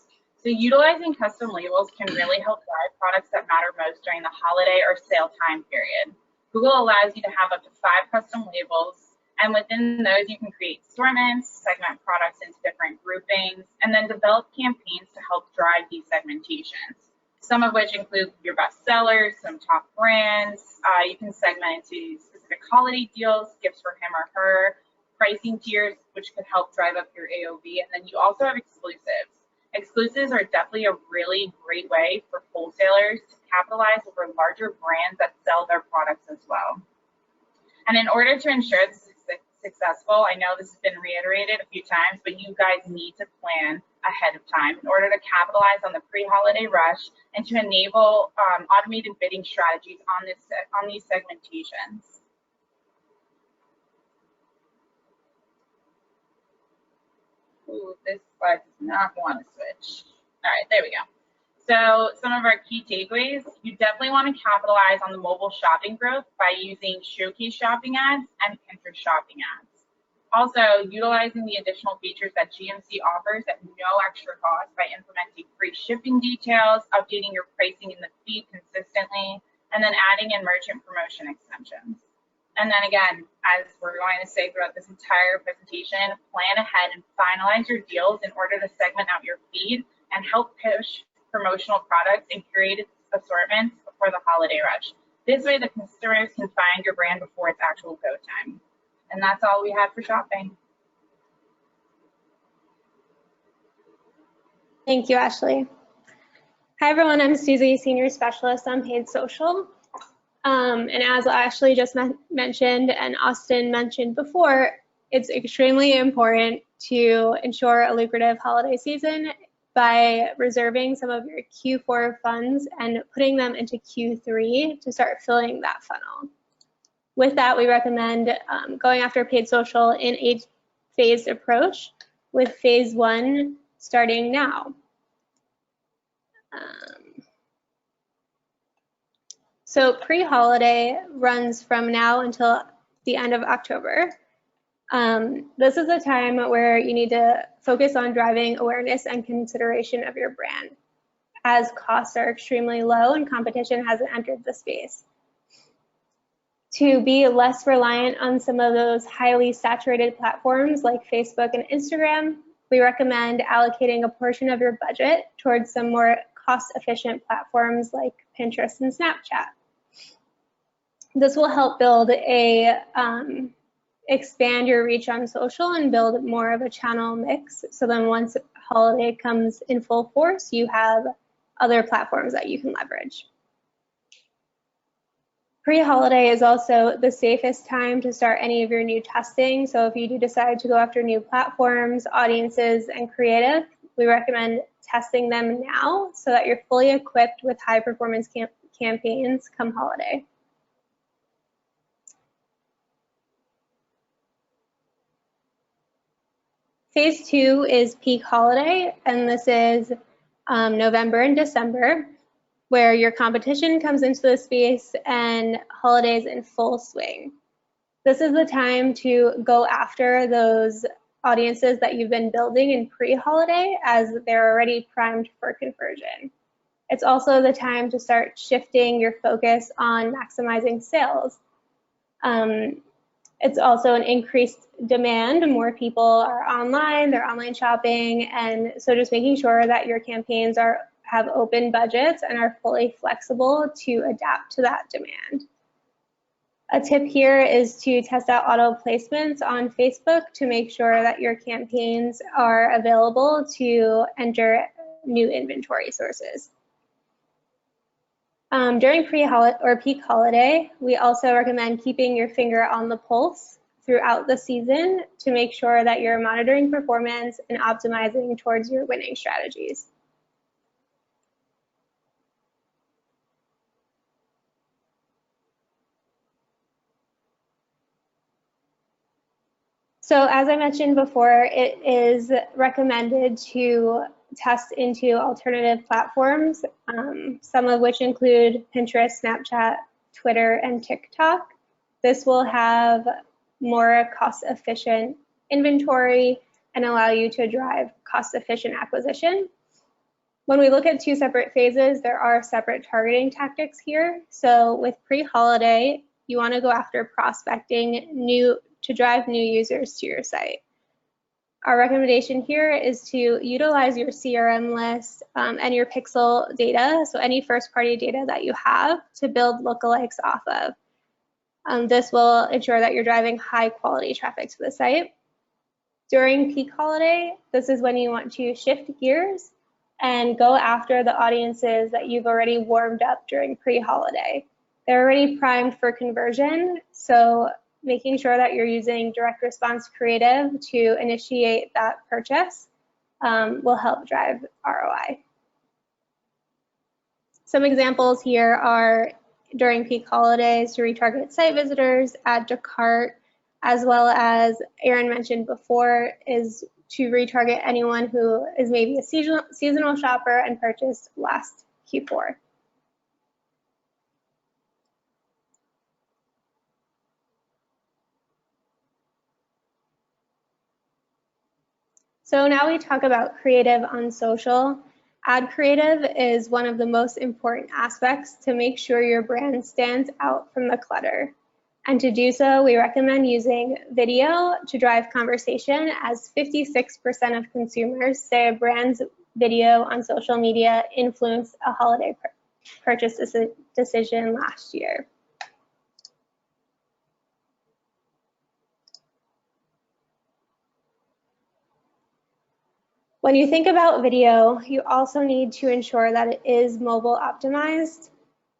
So utilizing custom labels can really help drive products that matter most during the holiday or sale time period. Google allows you to have up to 5 custom labels, and within those you can create assortments, segment products into different groupings, and then develop campaigns to help drive these segmentations. Some of which include your best sellers, some top brands. You can segment into specific holiday deals, gifts for him or her, pricing tiers, which could help drive up your AOV, and then you also have exclusives. Exclusives are definitely a really great way for wholesalers to capitalize over larger brands that sell their products as well. And in order to ensure this is successful, I know this has been reiterated a few times, but you guys need to plan ahead of time in order to capitalize on the pre-holiday rush and to enable automated bidding strategies on these segmentations. Ooh, this slide does not want to switch. All right, there we go. So some of our key takeaways, you definitely want to capitalize on the mobile shopping growth by using showcase shopping ads and Pinterest shopping ads. Also, utilizing the additional features that GMC offers at no extra cost by implementing free shipping details, updating your pricing in the feed consistently, and then adding in merchant promotion extensions. And then again, as we're going to say throughout this entire presentation, plan ahead and finalize your deals in order to segment out your feed and help push promotional products and curated assortments for the holiday rush. This way the consumers can find your brand before it's actual go time. And that's all we have for shopping. Thank you, Ashley. Hi everyone, I'm Susie, Senior Specialist on Paid Social. And as Ashley just mentioned and Austin mentioned before, it's extremely important to ensure a lucrative holiday season by reserving some of your Q4 funds and putting them into Q3 to start filling that funnel. With that, we recommend going after paid social in a phased approach, with phase 1 starting now. So pre-holiday runs from now until the end of October. This is a time where you need to focus on driving awareness and consideration of your brand, as costs are extremely low and competition hasn't entered the space. To be less reliant on some of those highly saturated platforms like Facebook and Instagram, we recommend allocating a portion of your budget towards some more cost-efficient platforms like Pinterest and Snapchat. This will help build expand your reach on social and build more of a channel mix. So then once holiday comes in full force, you have other platforms that you can leverage. Pre-holiday is also the safest time to start any of your new testing. So if you do decide to go after new platforms, audiences, and creative, we recommend testing them now so that you're fully equipped with high performance campaigns come holiday. Phase 2 is peak holiday, and this is November and December, where your competition comes into the space and holidays in full swing. This is the time to go after those audiences that you've been building in pre-holiday, as they're already primed for conversion. It's also the time to start shifting your focus on maximizing sales. It's also an increased demand. More people are online, they're online shopping, and so just making sure that your campaigns have open budgets and are fully flexible to adapt to that demand. A tip here is to test out auto placements on Facebook to make sure that your campaigns are available to enter new inventory sources. During pre-holiday or peak holiday, we also recommend keeping your finger on the pulse throughout the season to make sure that you're monitoring performance and optimizing towards your winning strategies. So as I mentioned before, it is recommended to test into alternative platforms, some of which include Pinterest, Snapchat, Twitter, and TikTok. This will have more cost-efficient inventory and allow you to drive cost-efficient acquisition. When we look at two separate phases, there are separate targeting tactics here. So with pre-holiday, you want to go after prospecting to drive new users to your site. Our recommendation here is to utilize your CRM list and your pixel data, so any first-party data that you have, to build lookalikes off of. This will ensure that you're driving high-quality traffic to the site. During peak holiday, this is when you want to shift gears and go after the audiences that you've already warmed up during pre-holiday. They're already primed for conversion, so making sure that you're using direct response creative to initiate that purchase will help drive ROI. Some examples here are during peak holidays to retarget site visitors, add to cart, as well as Aaron mentioned before, is to retarget anyone who is maybe a seasonal shopper and purchased last Q4. So now we talk about creative on social. Ad creative is one of the most important aspects to make sure your brand stands out from the clutter. And to do so, we recommend using video to drive conversation, as 56% of consumers say a brand's video on social media influenced a holiday purchase decision last year. When you think about video, you also need to ensure that it is mobile optimized.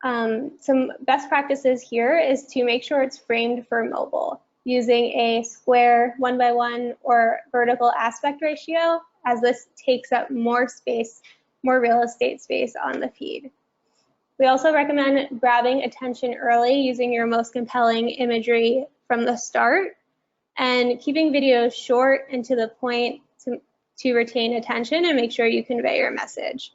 Some best practices here is to make sure it's framed for mobile using a square 1:1 or vertical aspect ratio, as this takes up more space, more real estate space on the feed. We also recommend grabbing attention early using your most compelling imagery from the start, and keeping videos short and to the point to retain attention and make sure you convey your message.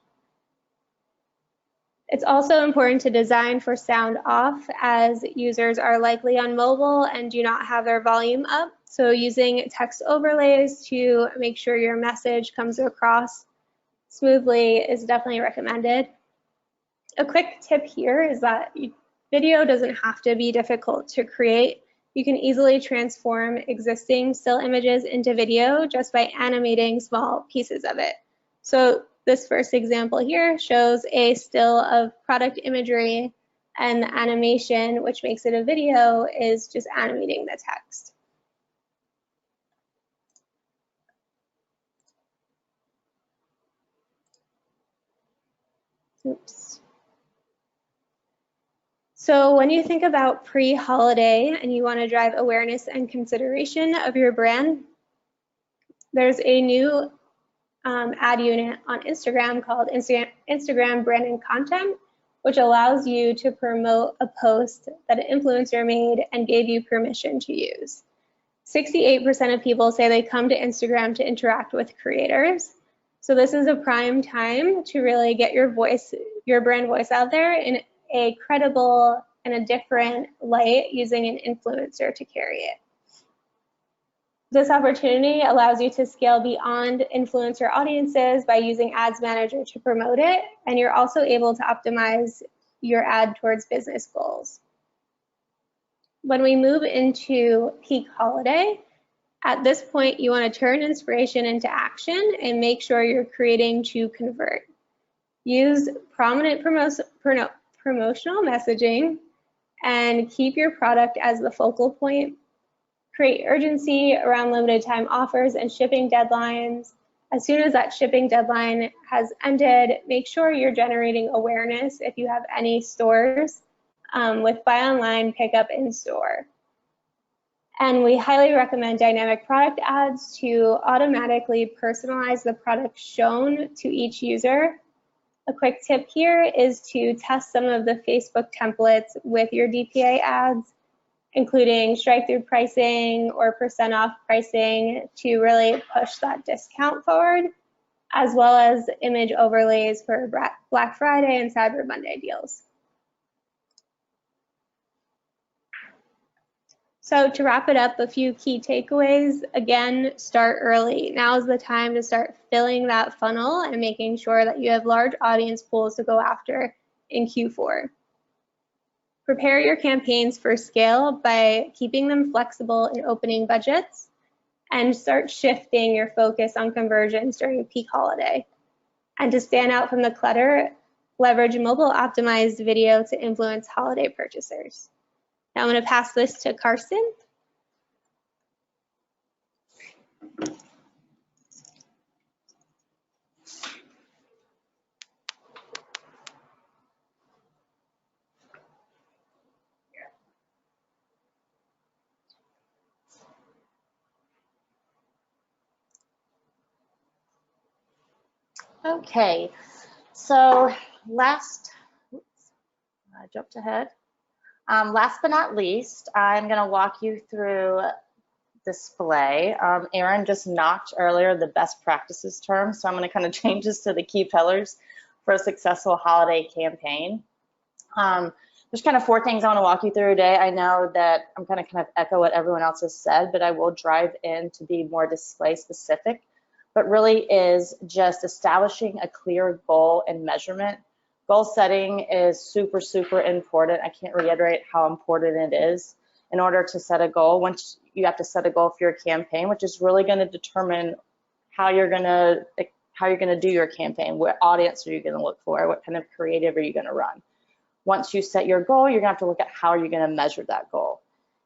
It's also important to design for sound off, as users are likely on mobile and do not have their volume up. So using text overlays to make sure your message comes across smoothly is definitely recommended. A quick tip here is that video doesn't have to be difficult to create. You can easily transform existing still images into video just by animating small pieces of it. So this first example here shows a still of product imagery, and the animation, which makes it a video, is just animating the text. Oops. So when you think about pre-holiday and you want to drive awareness and consideration of your brand, there's a new ad unit on Instagram called Instagram Brand and Content, which allows you to promote a post that an influencer made and gave you permission to use. 68% of people say they come to Instagram to interact with creators. So this is a prime time to really get your voice, your brand voice out there in a credible and a different light using an influencer to carry it. This opportunity allows you to scale beyond influencer audiences by using Ads Manager to promote it, and you're also able to optimize your ad towards business goals. When we move into peak holiday, at this point you want to turn inspiration into action and make sure you're creating to convert. Use prominent promotional messaging and keep your product as the focal point. Create urgency around limited time offers and shipping deadlines. As soon as that shipping deadline has ended, make sure you're generating awareness if you have any stores with buy online, pick up in store. And we highly recommend dynamic product ads to automatically personalize the product shown to each user. A quick tip here is to test some of the Facebook templates with your DPA ads, including strike-through pricing or % off pricing to really push that discount forward, as well as image overlays for Black Friday and Cyber Monday deals. So to wrap it up, a few key takeaways. Again, start early. Now is the time to start filling that funnel and making sure that you have large audience pools to go after in Q4. Prepare your campaigns for scale by keeping them flexible in opening budgets, and start shifting your focus on conversions during peak holiday. And to stand out from the clutter, leverage mobile optimized video to influence holiday purchasers. Now I'm going to pass this to Carson. Okay, so I jumped ahead. Last but not least, I'm going to walk you through display. Aaron just knocked earlier the best practices term, so I'm going to kind of change this to the key pillars for a successful holiday campaign. There's kind of 4 things I want to walk you through today. I know that I'm going to kind of echo what everyone else has said, but I will drive in to be more display specific, but really is just establishing a clear goal and measurement. Goal setting is super, super important. I can't reiterate how important it is. In order to set a goal, once you have to set a goal for your campaign, which is really going to determine how you're going to do your campaign. What audience are you going to look for? What kind of creative are you going to run? Once you set your goal, you're going to have to look at how you're going to measure that goal.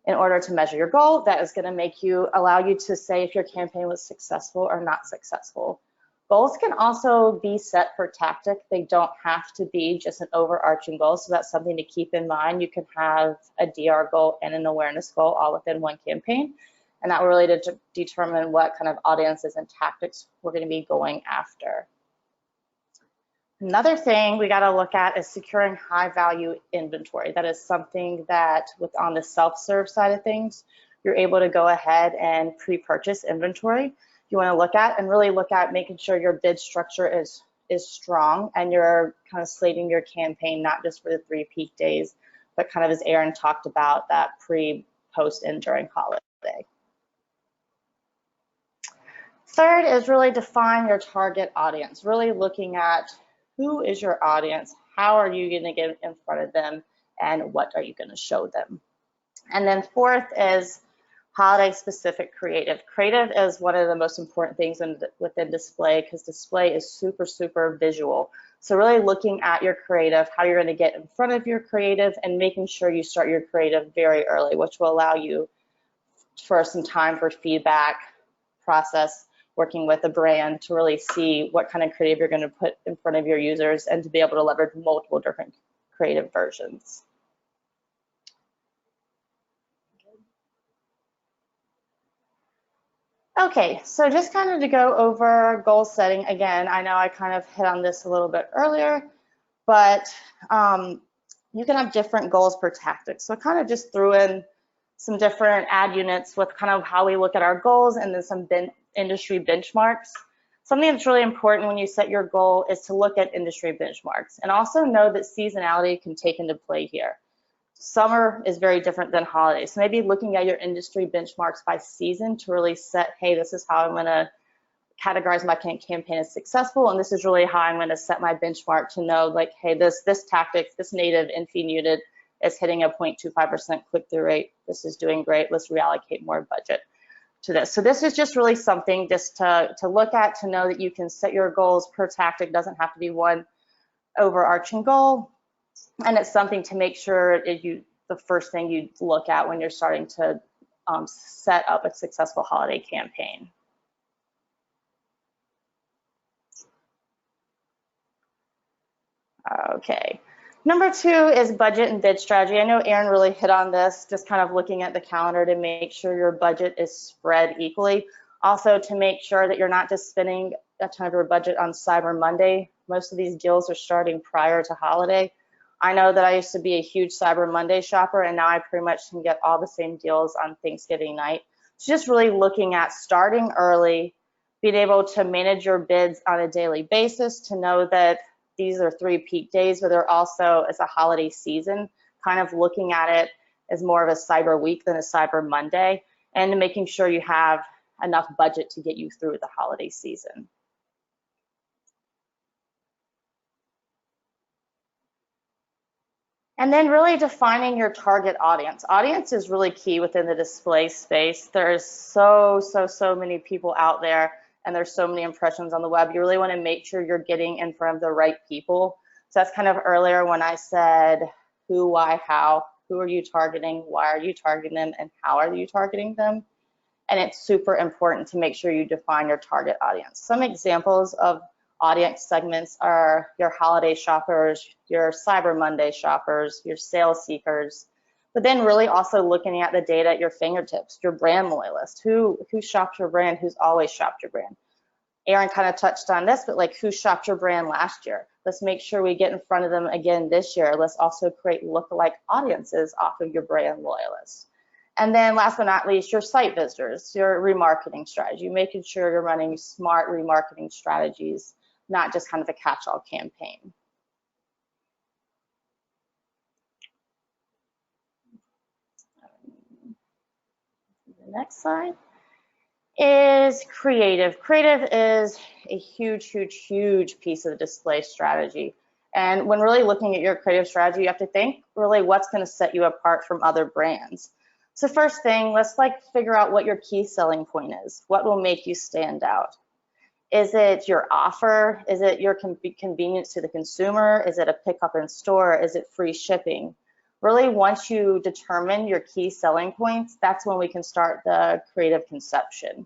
In order to measure your goal, that is going to allow you to say if your campaign was successful or not successful. Goals can also be set per tactic. They don't have to be just an overarching goal, so that's something to keep in mind. You can have a DR goal and an awareness goal all within one campaign, and that will really determine what kind of audiences and tactics we're going to be going after. Another thing we got to look at is securing high value inventory. That is something that on the self-serve side of things, you're able to go ahead and pre-purchase inventory. You want to look at and really look at making sure your bid structure is strong and you're kind of slating your campaign not just for the 3 peak days, but kind of as Aaron talked about, that pre, post, and during holiday. Third is really define your target audience, really looking at who is your audience, how are you going to get in front of them, and what are you going to show them. And then 4th is holiday specific creative. Creative is one of the most important things within display because display is super, super visual. So really looking at your creative, how you're going to get in front of your creative and making sure you start your creative very early, which will allow you for some time for feedback process, working with a brand to really see what kind of creative you're going to put in front of your users and to be able to leverage multiple different creative versions. Okay, so just kind of to go over goal setting again, I know I kind of hit on this a little bit earlier, but you can have different goals per tactic. So I kind of just threw in some different ad units with kind of how we look at our goals and then some industry benchmarks. Something that's really important when you set your goal is to look at industry benchmarks and also know that seasonality can take into play here. Summer is very different than holidays. So maybe looking at your industry benchmarks by season to really set, hey, this is how I'm going to categorize my campaign as successful, and this is really how I'm going to set my benchmark to know, like, hey, this tactic, this native infeed unit is hitting a 0.25% click-through rate. This is doing great. Let's reallocate more budget to this. So this is just really something just to look at, to know that you can set your goals per tactic. Doesn't have to be one overarching goal. And it's something to make sure the first thing you look at when you're starting to set up a successful holiday campaign. Okay. Number 2 is budget and bid strategy. I know Aaron really hit on this, just kind of looking at the calendar to make sure your budget is spread equally. Also to make sure that you're not just spending a ton of your budget on Cyber Monday. Most of these deals are starting prior to holiday. I know that I used to be a huge Cyber Monday shopper, and now I pretty much can get all the same deals on Thanksgiving night. So just really looking at starting early, being able to manage your bids on a daily basis, to know that these are 3 peak days, but they're also, as a holiday season, kind of looking at it as more of a Cyber Week than a Cyber Monday, and making sure you have enough budget to get you through the holiday season. And then really defining your target audience. Audience is really key within the display space. There's so many people out there, and there's so many impressions on the web. You really want to make sure you're getting in front of the right people. So that's kind of earlier when I said who, why, how. Who are you targeting? Why are you targeting them? And how are you targeting them? And it's super important to make sure you define your target audience. Some examples of audience segments are your holiday shoppers, your Cyber Monday shoppers, your sales seekers, but then really also looking at the data at your fingertips, your brand loyalists, who shops your brand, who's always shopped your brand. Aaron kind of touched on this, but like, who shopped your brand last year? Let's make sure we get in front of them again this year. Let's also create lookalike audiences off of your brand loyalists. And then last but not least, your site visitors, your remarketing strategy, making sure you're running smart remarketing strategies, not just kind of a catch-all campaign. The next slide is creative. Creative is a huge, huge, huge piece of the display strategy. And when really looking at your creative strategy, you have to think really what's going to set you apart from other brands. So first thing, let's like figure out what your key selling point is. What will make you stand out? Is it your offer? Is it your convenience to the consumer? Is it a pickup in store? Is it free shipping? Really, once you determine your key selling points, that's when we can start the creative conception.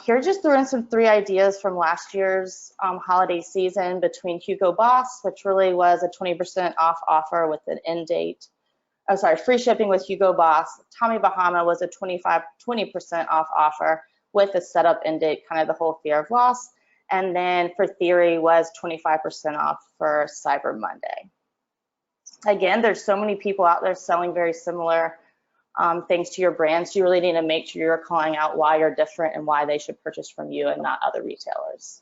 Here, just threw in some 3 ideas from last year's holiday season between Hugo Boss, which really was a 20% off offer with an end date. Oh, sorry, free shipping with Hugo Boss. Tommy Bahama was a 20% off offer with a setup end date, kind of the whole fear of loss. And then for Theory was 25% off for Cyber Monday. Again, there's so many people out there selling very similar things to your brand, so you really need to make sure you're calling out why you're different and why they should purchase from you and not other retailers.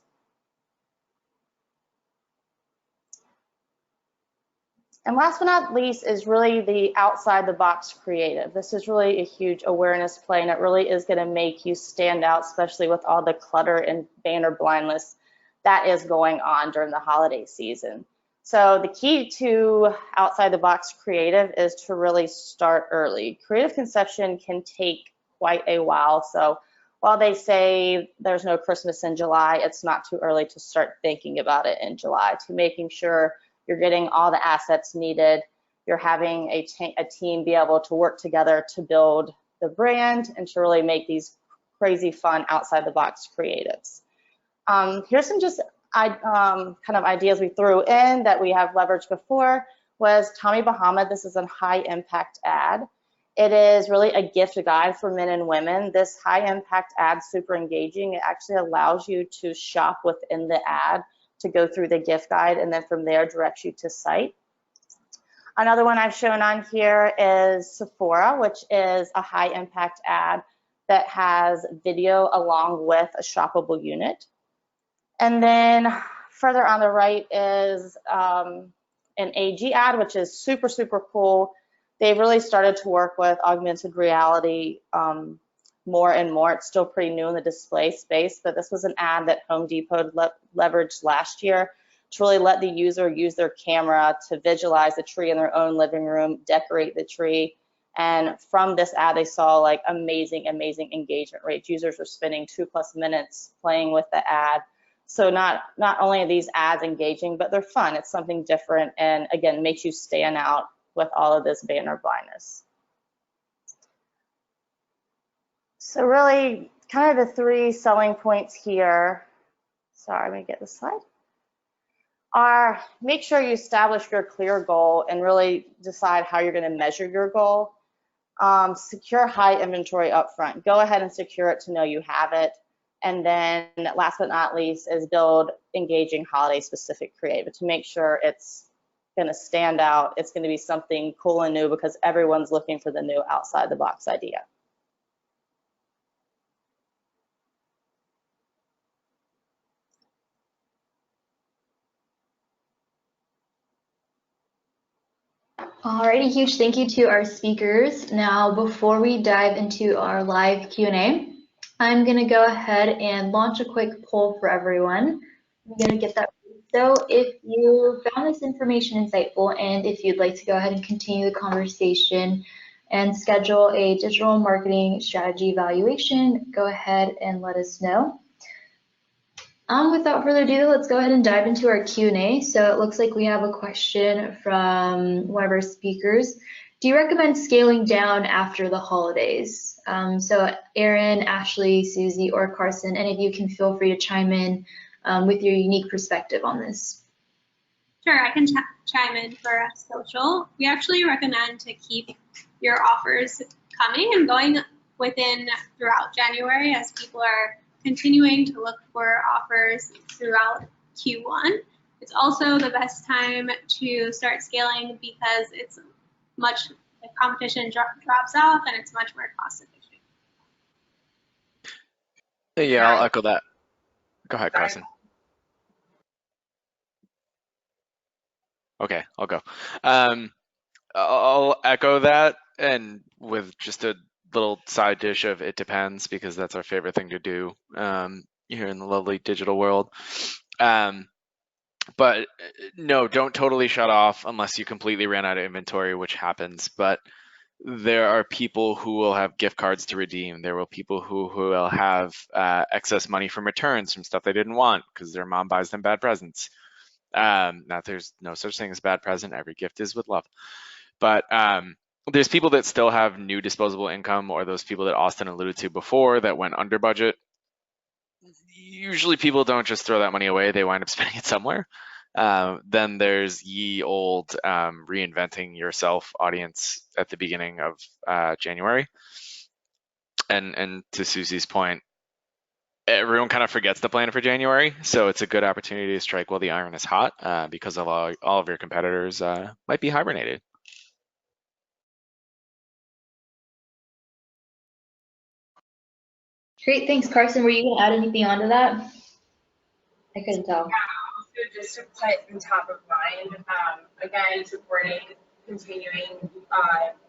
And last but not least is really the outside the box creative. This is really a huge awareness play, and it really is going to make you stand out, especially with all the clutter and banner blindness that is going on during the holiday season. So the key to outside the box creative is to really start early. Creative conception can take quite a while. So while they say there's no Christmas in July, it's not too early to start thinking about it in July, to making sure you're getting all the assets needed, you're having a team be able to work together to build the brand and to really make these crazy fun outside the box creatives. Here's some just kind of ideas we threw in that we have leveraged before. Was Tommy Bahama. This is a high impact ad. It is really a gift guide for men and women. This high impact ad, super engaging. It actually allows you to shop within the ad, to go through the gift guide, and then from there directs you to site. Another one I've shown on here is Sephora, which is a high impact ad that has video along with a shoppable unit. And then further on the right is an AG ad, which is super, super cool. They've really started to work with augmented reality more and more. It's still pretty new in the display space, but this was an ad that Home Depot leveraged last year to really let the user use their camera to visualize the tree in their own living room, decorate the tree. And from this ad, they saw like amazing, amazing engagement rates. Users were spending 2+ minutes playing with the ad. So not only are these ads engaging, but they're fun. It's something different, and again, makes you stand out with all of this banner blindness. So really, kind of the 3 selling points here, sorry, let me get this slide, are make sure you establish your clear goal and really decide how you're going to measure your goal. Secure high inventory up front. Go ahead and secure it to know you have it. And then last but not least is build engaging holiday specific creative to make sure it's going to stand out. It's going to be something cool and new because everyone's looking for the new outside the box idea. Alrighty, huge thank you to our speakers. Now, before we dive into our live Q&A, I'm going to go ahead and launch a quick poll for everyone. I'm going to get that. So if you found this information insightful and if you'd like to go ahead and continue the conversation and schedule a digital marketing strategy evaluation, go ahead and let us know. Without further ado, let's go ahead and dive into our Q&A. So it looks like we have a question from one of our speakers. Do you recommend scaling down after the holidays? So Erin, Ashley, Susie, or Carson, any of you can feel free to chime in with your unique perspective on this. Sure, I can chime in for us social. We actually recommend to keep your offers coming and going throughout January as people are continuing to look for offers throughout Q1. It's also the best time to start scaling because it's the competition drops off and it's much more cost efficient. Yeah, I'll echo that. Go ahead, Carson. Okay, I'll go. I'll echo that, and with just a little side dish of it depends, because that's our favorite thing to do here in the lovely digital world. But no, don't totally shut off unless you completely ran out of inventory, which happens. But there are people who will have gift cards to redeem. There will people who will have excess money from returns from stuff they didn't want because their mom buys them bad presents. Now, there's no such thing as bad present. Every gift is with love. But there's people that still have new disposable income, or those people that Austin alluded to before that went under budget. Usually people don't just throw that money away. They wind up spending it somewhere. Then there's ye old reinventing yourself audience at the beginning of January. And to Susie's point, everyone kind of forgets the plan for January, so it's a good opportunity to strike while the iron is hot, because of all of your competitors might be hibernated. Great, thanks, Carson. Were you going to add anything onto that? I couldn't tell. Yeah, also just to put in top of mind, again, supporting, continuing,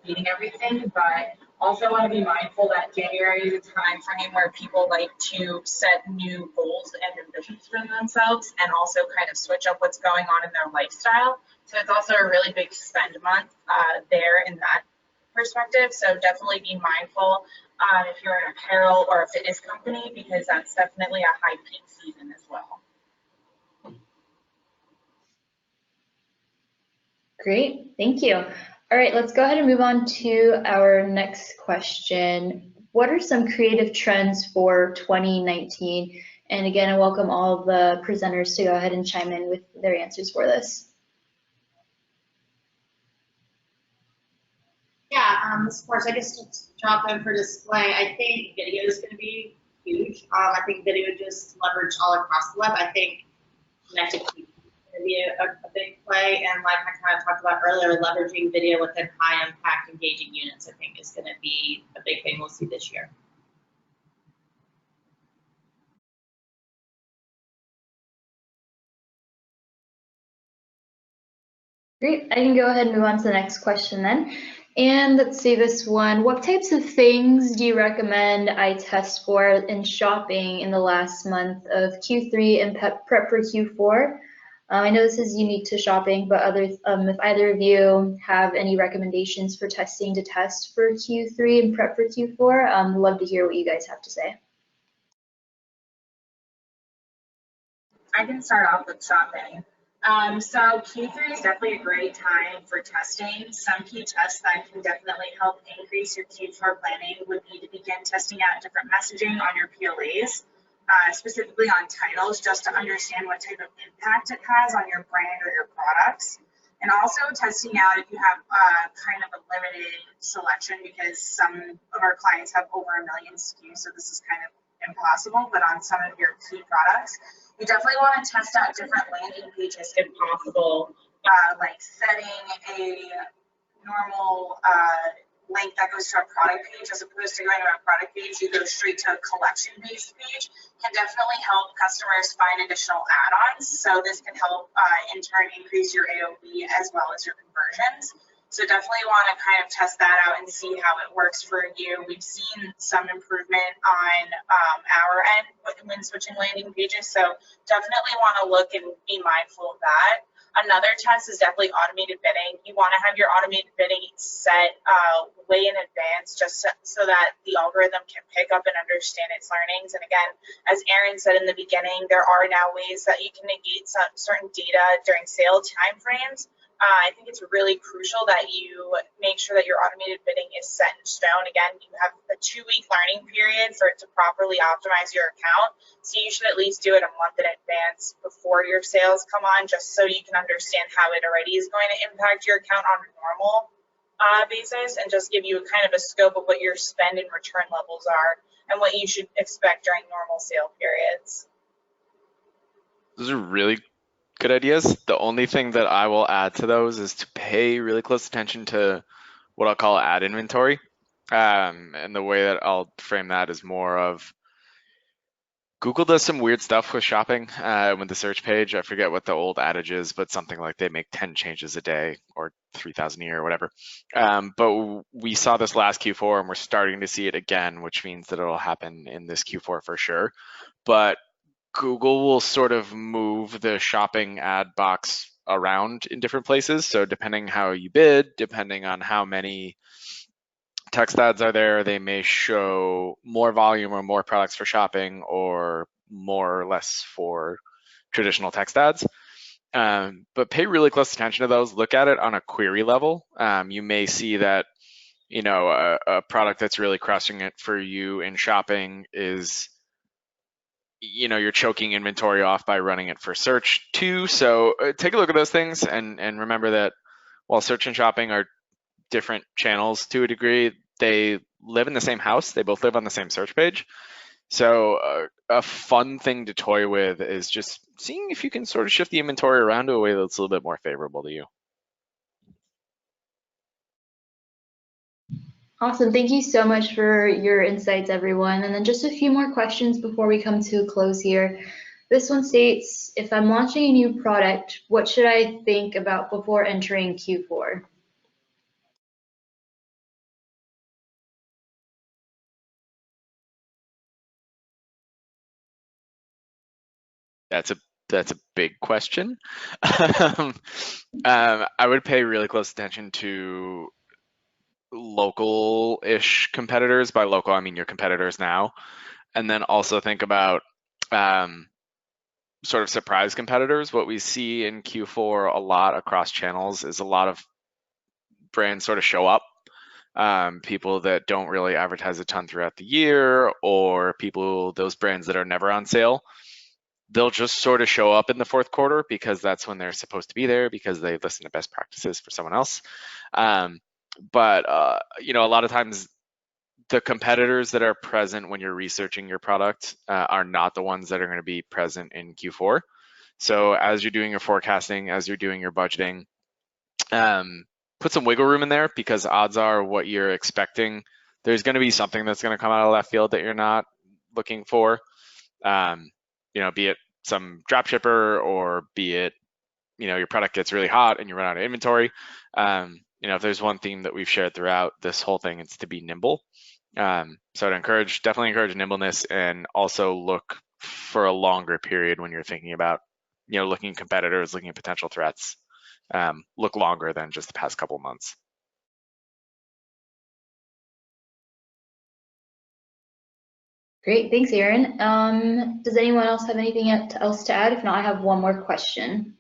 beating everything, but also want to be mindful that January is a time frame where people like to set new goals and ambitions for themselves, and also kind of switch up what's going on in their lifestyle. So it's also a really big spend month there in that perspective. So definitely be mindful if you're an apparel or a fitness company, because that's definitely a high peak season as well. Great, thank you. All right, let's go ahead and move on to our next question. What are some creative trends for 2019? And again, I welcome all of the presenters to go ahead and chime in with their answers for this. Yeah, of course, I guess to drop in for display, I think video is going to be huge. I think video just leverage all across the web. I think connected TV is going to be a big play, and like I kind of talked about earlier, leveraging video within high impact engaging units, I think is going to be a big thing we'll see this year. Great, I can go ahead and move on to the next question then. And let's see this one. What types of things do you recommend I test for in shopping in the last month of Q3 and prep for Q4? I know this is unique to shopping, but if either of you have any recommendations for testing to test for Q3 and prep for Q4, I'd love to hear what you guys have to say. I can start off with shopping. So Q3 is definitely a great time for testing. Some key tests that can definitely help increase your Q4 planning would be to begin testing out different messaging on your PLAs, specifically on titles, just to understand what type of impact it has on your brand or your products. And also testing out if you have kind of a limited selection, because some of our clients have over 1 million SKUs, so this is kind of impossible, but on some of your key products, you definitely want to test out different landing pages if possible, like setting a normal link that goes to a product page as opposed to going to a product page, you go straight to a collection-based page, can definitely help customers find additional add-ons. So this can help in turn increase your AOV as well as your conversions. So definitely want to kind of test that out and see how it works for you. We've seen some improvement on our end when switching landing pages. So definitely want to look and be mindful of that. Another test is definitely automated bidding. You want to have your automated bidding set way in advance, just so that the algorithm can pick up and understand its learnings. And again, as Erin said in the beginning, there are now ways that you can negate some certain data during sale timeframes. I think it's really crucial that you make sure that your automated bidding is set in stone. Again, you have a 2-week learning period for it to properly optimize your account. So you should at least do it a month in advance before your sales come on, just so you can understand how it already is going to impact your account on a normal basis, and just give you a kind of a scope of what your spend and return levels are and what you should expect during normal sale periods. Those are really good ideas. The only thing that I will add to those is to pay really close attention to what I'll call ad inventory. And the way that I'll frame that is more of Google does some weird stuff with shopping with the search page. I forget what the old adage is, but something like they make 10 changes a day or 3,000 a year or whatever. But we saw this last Q4 and we're starting to see it again, which means that it'll happen in this Q4 for sure. But Google will sort of move the shopping ad box around in different places. So depending how you bid, depending on how many text ads are there, they may show more volume or more products for shopping or more or less for traditional text ads. But pay really close attention to those. Look at it on a query level. You may see that, you know, a product that's really crushing it for you in shopping is, you know, you're choking inventory off by running it for search too. So take a look at those things and remember that while search and shopping are different channels to a degree, they live in the same house. They both live on the same search page. So a fun thing to toy with is just seeing if you can sort of shift the inventory around to a way that's a little bit more favorable to you. Awesome. Thank you so much for your insights, everyone. And then just a few more questions before we come to a close here. This one states, if I'm launching a new product, what should I think about before entering Q4? That's a big question. I would pay really close attention to local-ish competitors. By local, I mean your competitors now. And then also think about sort of surprise competitors. What we see in Q4 a lot across channels is a lot of brands sort of show up. People that don't really advertise a ton throughout the year, or those brands that are never on sale, they'll just sort of show up in the fourth quarter because that's when they're supposed to be there because they listen to best practices for someone else. But you know, a lot of times the competitors that are present when you're researching your product are not the ones that are going to be present in Q4. So as you're doing your forecasting, as you're doing your budgeting, put some wiggle room in there because odds are what you're expecting, there's going to be something that's going to come out of left field that you're not looking for. You know, be it some drop shipper or be it, you know, your product gets really hot and you run out of inventory. You know, if there's one theme that we've shared throughout this whole thing, it's to be nimble. So I'd definitely encourage nimbleness, and also look for a longer period when you're thinking about, you know, looking at competitors, looking at potential threats. Look longer than just the past couple months. Great, thanks, Aaron. Does anyone else have anything else to add? If not, I have one more question.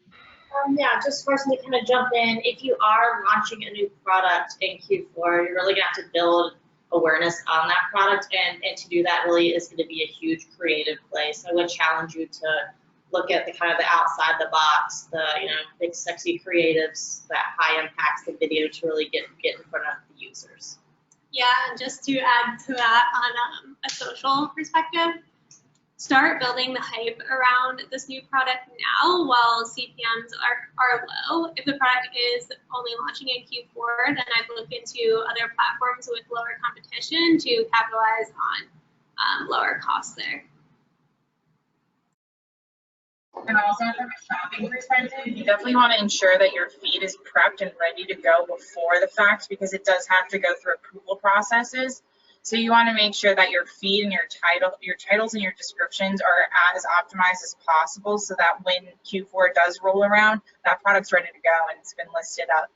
Yeah, just first to kind of jump in, if you are launching a new product in Q4, you're really going to have to build awareness on that product, and to do that really is going to be a huge creative play. So I would challenge you to look at the kind of the outside the box, the, you know, big sexy creatives, that high impacts the video to really get in front of the users. Yeah, and just to add to that on a social perspective, start building the hype around this new product now while CPMs are low. If the product is only launching in Q4, then I'd look into other platforms with lower competition to capitalize on lower costs there. And also from a shopping perspective, you definitely want to ensure that your feed is prepped and ready to go before the fact, because it does have to go through approval processes. So you want to make sure that your feed and your titles and your descriptions are as optimized as possible, so that when Q4 does roll around, that product's ready to go and it's been listed up.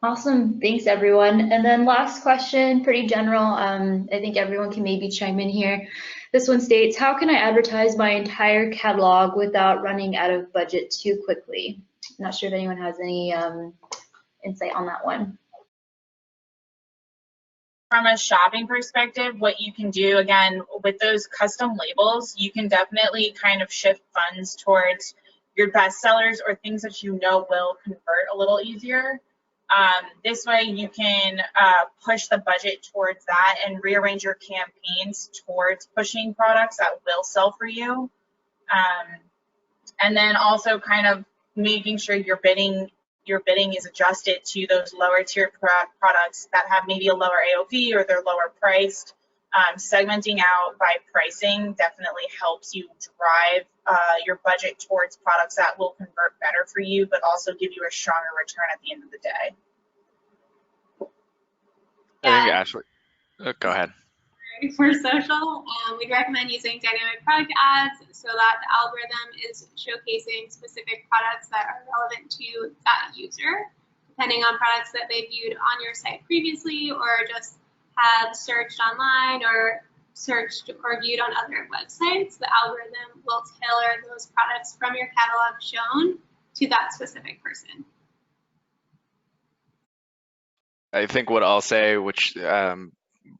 Awesome, thanks everyone. And then last question, pretty general. I think everyone can maybe chime in here. This one states, how can I advertise my entire catalog without running out of budget too quickly? I'm not sure if anyone has any insight on that one. From a shopping perspective, what you can do, again, with those custom labels, you can definitely kind of shift funds towards your best sellers or things that you know will convert a little easier. This way you can push the budget towards that and rearrange your campaigns towards pushing products that will sell for you. And then also kind of making sure your bidding is adjusted to those lower tier products that have maybe a lower AOV or they're lower priced. Segmenting out by pricing definitely helps you drive your budget towards products that will convert better for you, but also give you a stronger return at the end of the day. I think Ashley, go ahead. For social, we'd recommend using dynamic product ads so that the algorithm is showcasing specific products that are relevant to that user, depending on products that they viewed on your site previously or just have searched online or searched or viewed on other websites. The algorithm will tailor those products from your catalog shown to that specific person. I think what I'll say, which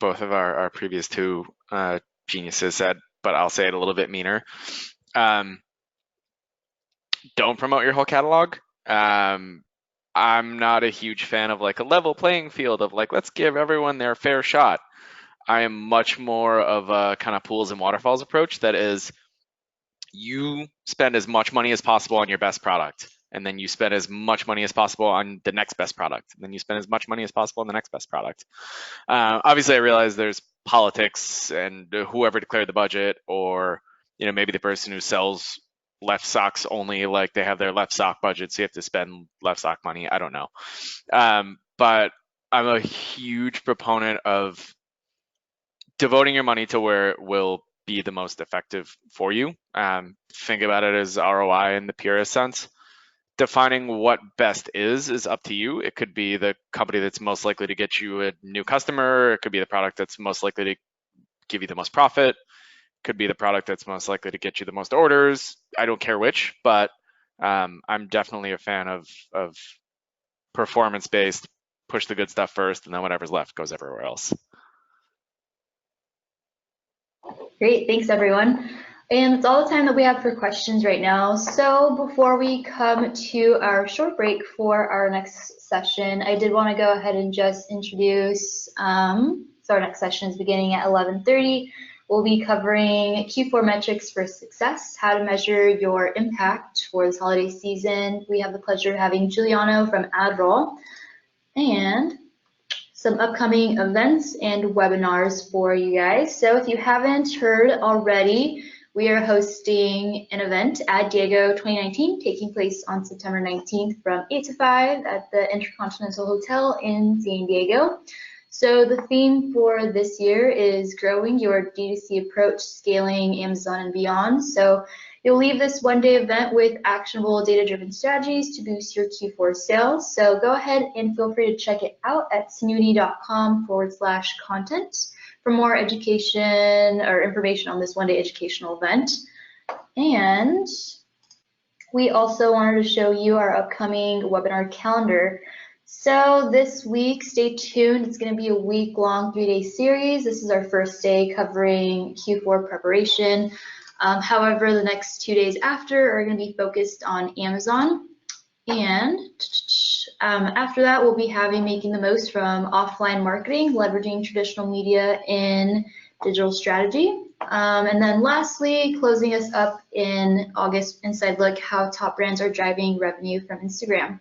both of our previous two geniuses said, but I'll say it a little bit meaner. Don't promote your whole catalog. I'm not a huge fan of like a level playing field of like, let's give everyone their fair shot. I am much more of a kind of pools and waterfalls approach that is, you spend as much money as possible on your best product, and then you spend as much money as possible on the next best product, and then you spend as much money as possible on the next best product. Obviously, I realize there's politics and whoever declared the budget, or maybe the person who sells left socks only, like they have their left sock budget, so you have to spend left sock money. I don't know, but I'm a huge proponent of devoting your money to where it will be the most effective for you. Think about it as ROI in the purest sense. Defining what best is up to you. It could be the company that's most likely to get you a new customer. It could be the product that's most likely to give you the most profit. It could be the product that's most likely to get you the most orders. I don't care which, but I'm definitely a fan of performance-based, push the good stuff first, and then whatever's left goes everywhere else. Great, thanks everyone. And that's all the time that we have for questions right now. So before we come to our short break for our next session, I did want to go ahead and just introduce, so our next session is beginning at 11:30. We'll be covering Q4 metrics for success, how to measure your impact for this holiday season. We have the pleasure of having Giuliano from AdRoll and some upcoming events and webinars for you guys. So if you haven't heard already, we are hosting an event at Diego 2019 taking place on September 19th from 8 to 5 at the Intercontinental Hotel in San Diego. So the theme for this year is growing your D2C approach, scaling Amazon and beyond. So you'll leave this one-day event with actionable data-driven strategies to boost your Q4 sales. So go ahead and feel free to check it out at snooty.com/content for more education or information on this one-day educational event. And we also wanted to show you our upcoming webinar calendar. So this week, stay tuned. It's going to be a week-long 3-day series. This is our first day covering Q4 preparation. However, the next 2 days after are going to be focused on Amazon. And after that, we'll be making the most from offline marketing, leveraging traditional media in digital strategy. And then lastly, closing us up in August, Inside Look, how top brands are driving revenue from Instagram.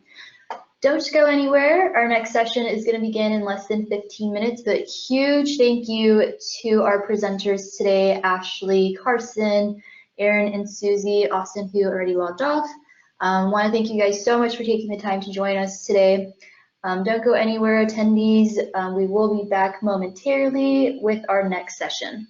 Don't go anywhere. Our next session is going to begin in less than 15 minutes, but huge thank you to our presenters today, Ashley, Carson, Aaron, and Susie, Austin, who already logged off. Want to thank you guys so much for taking the time to join us today. Don't go anywhere, attendees. We will be back momentarily with our next session.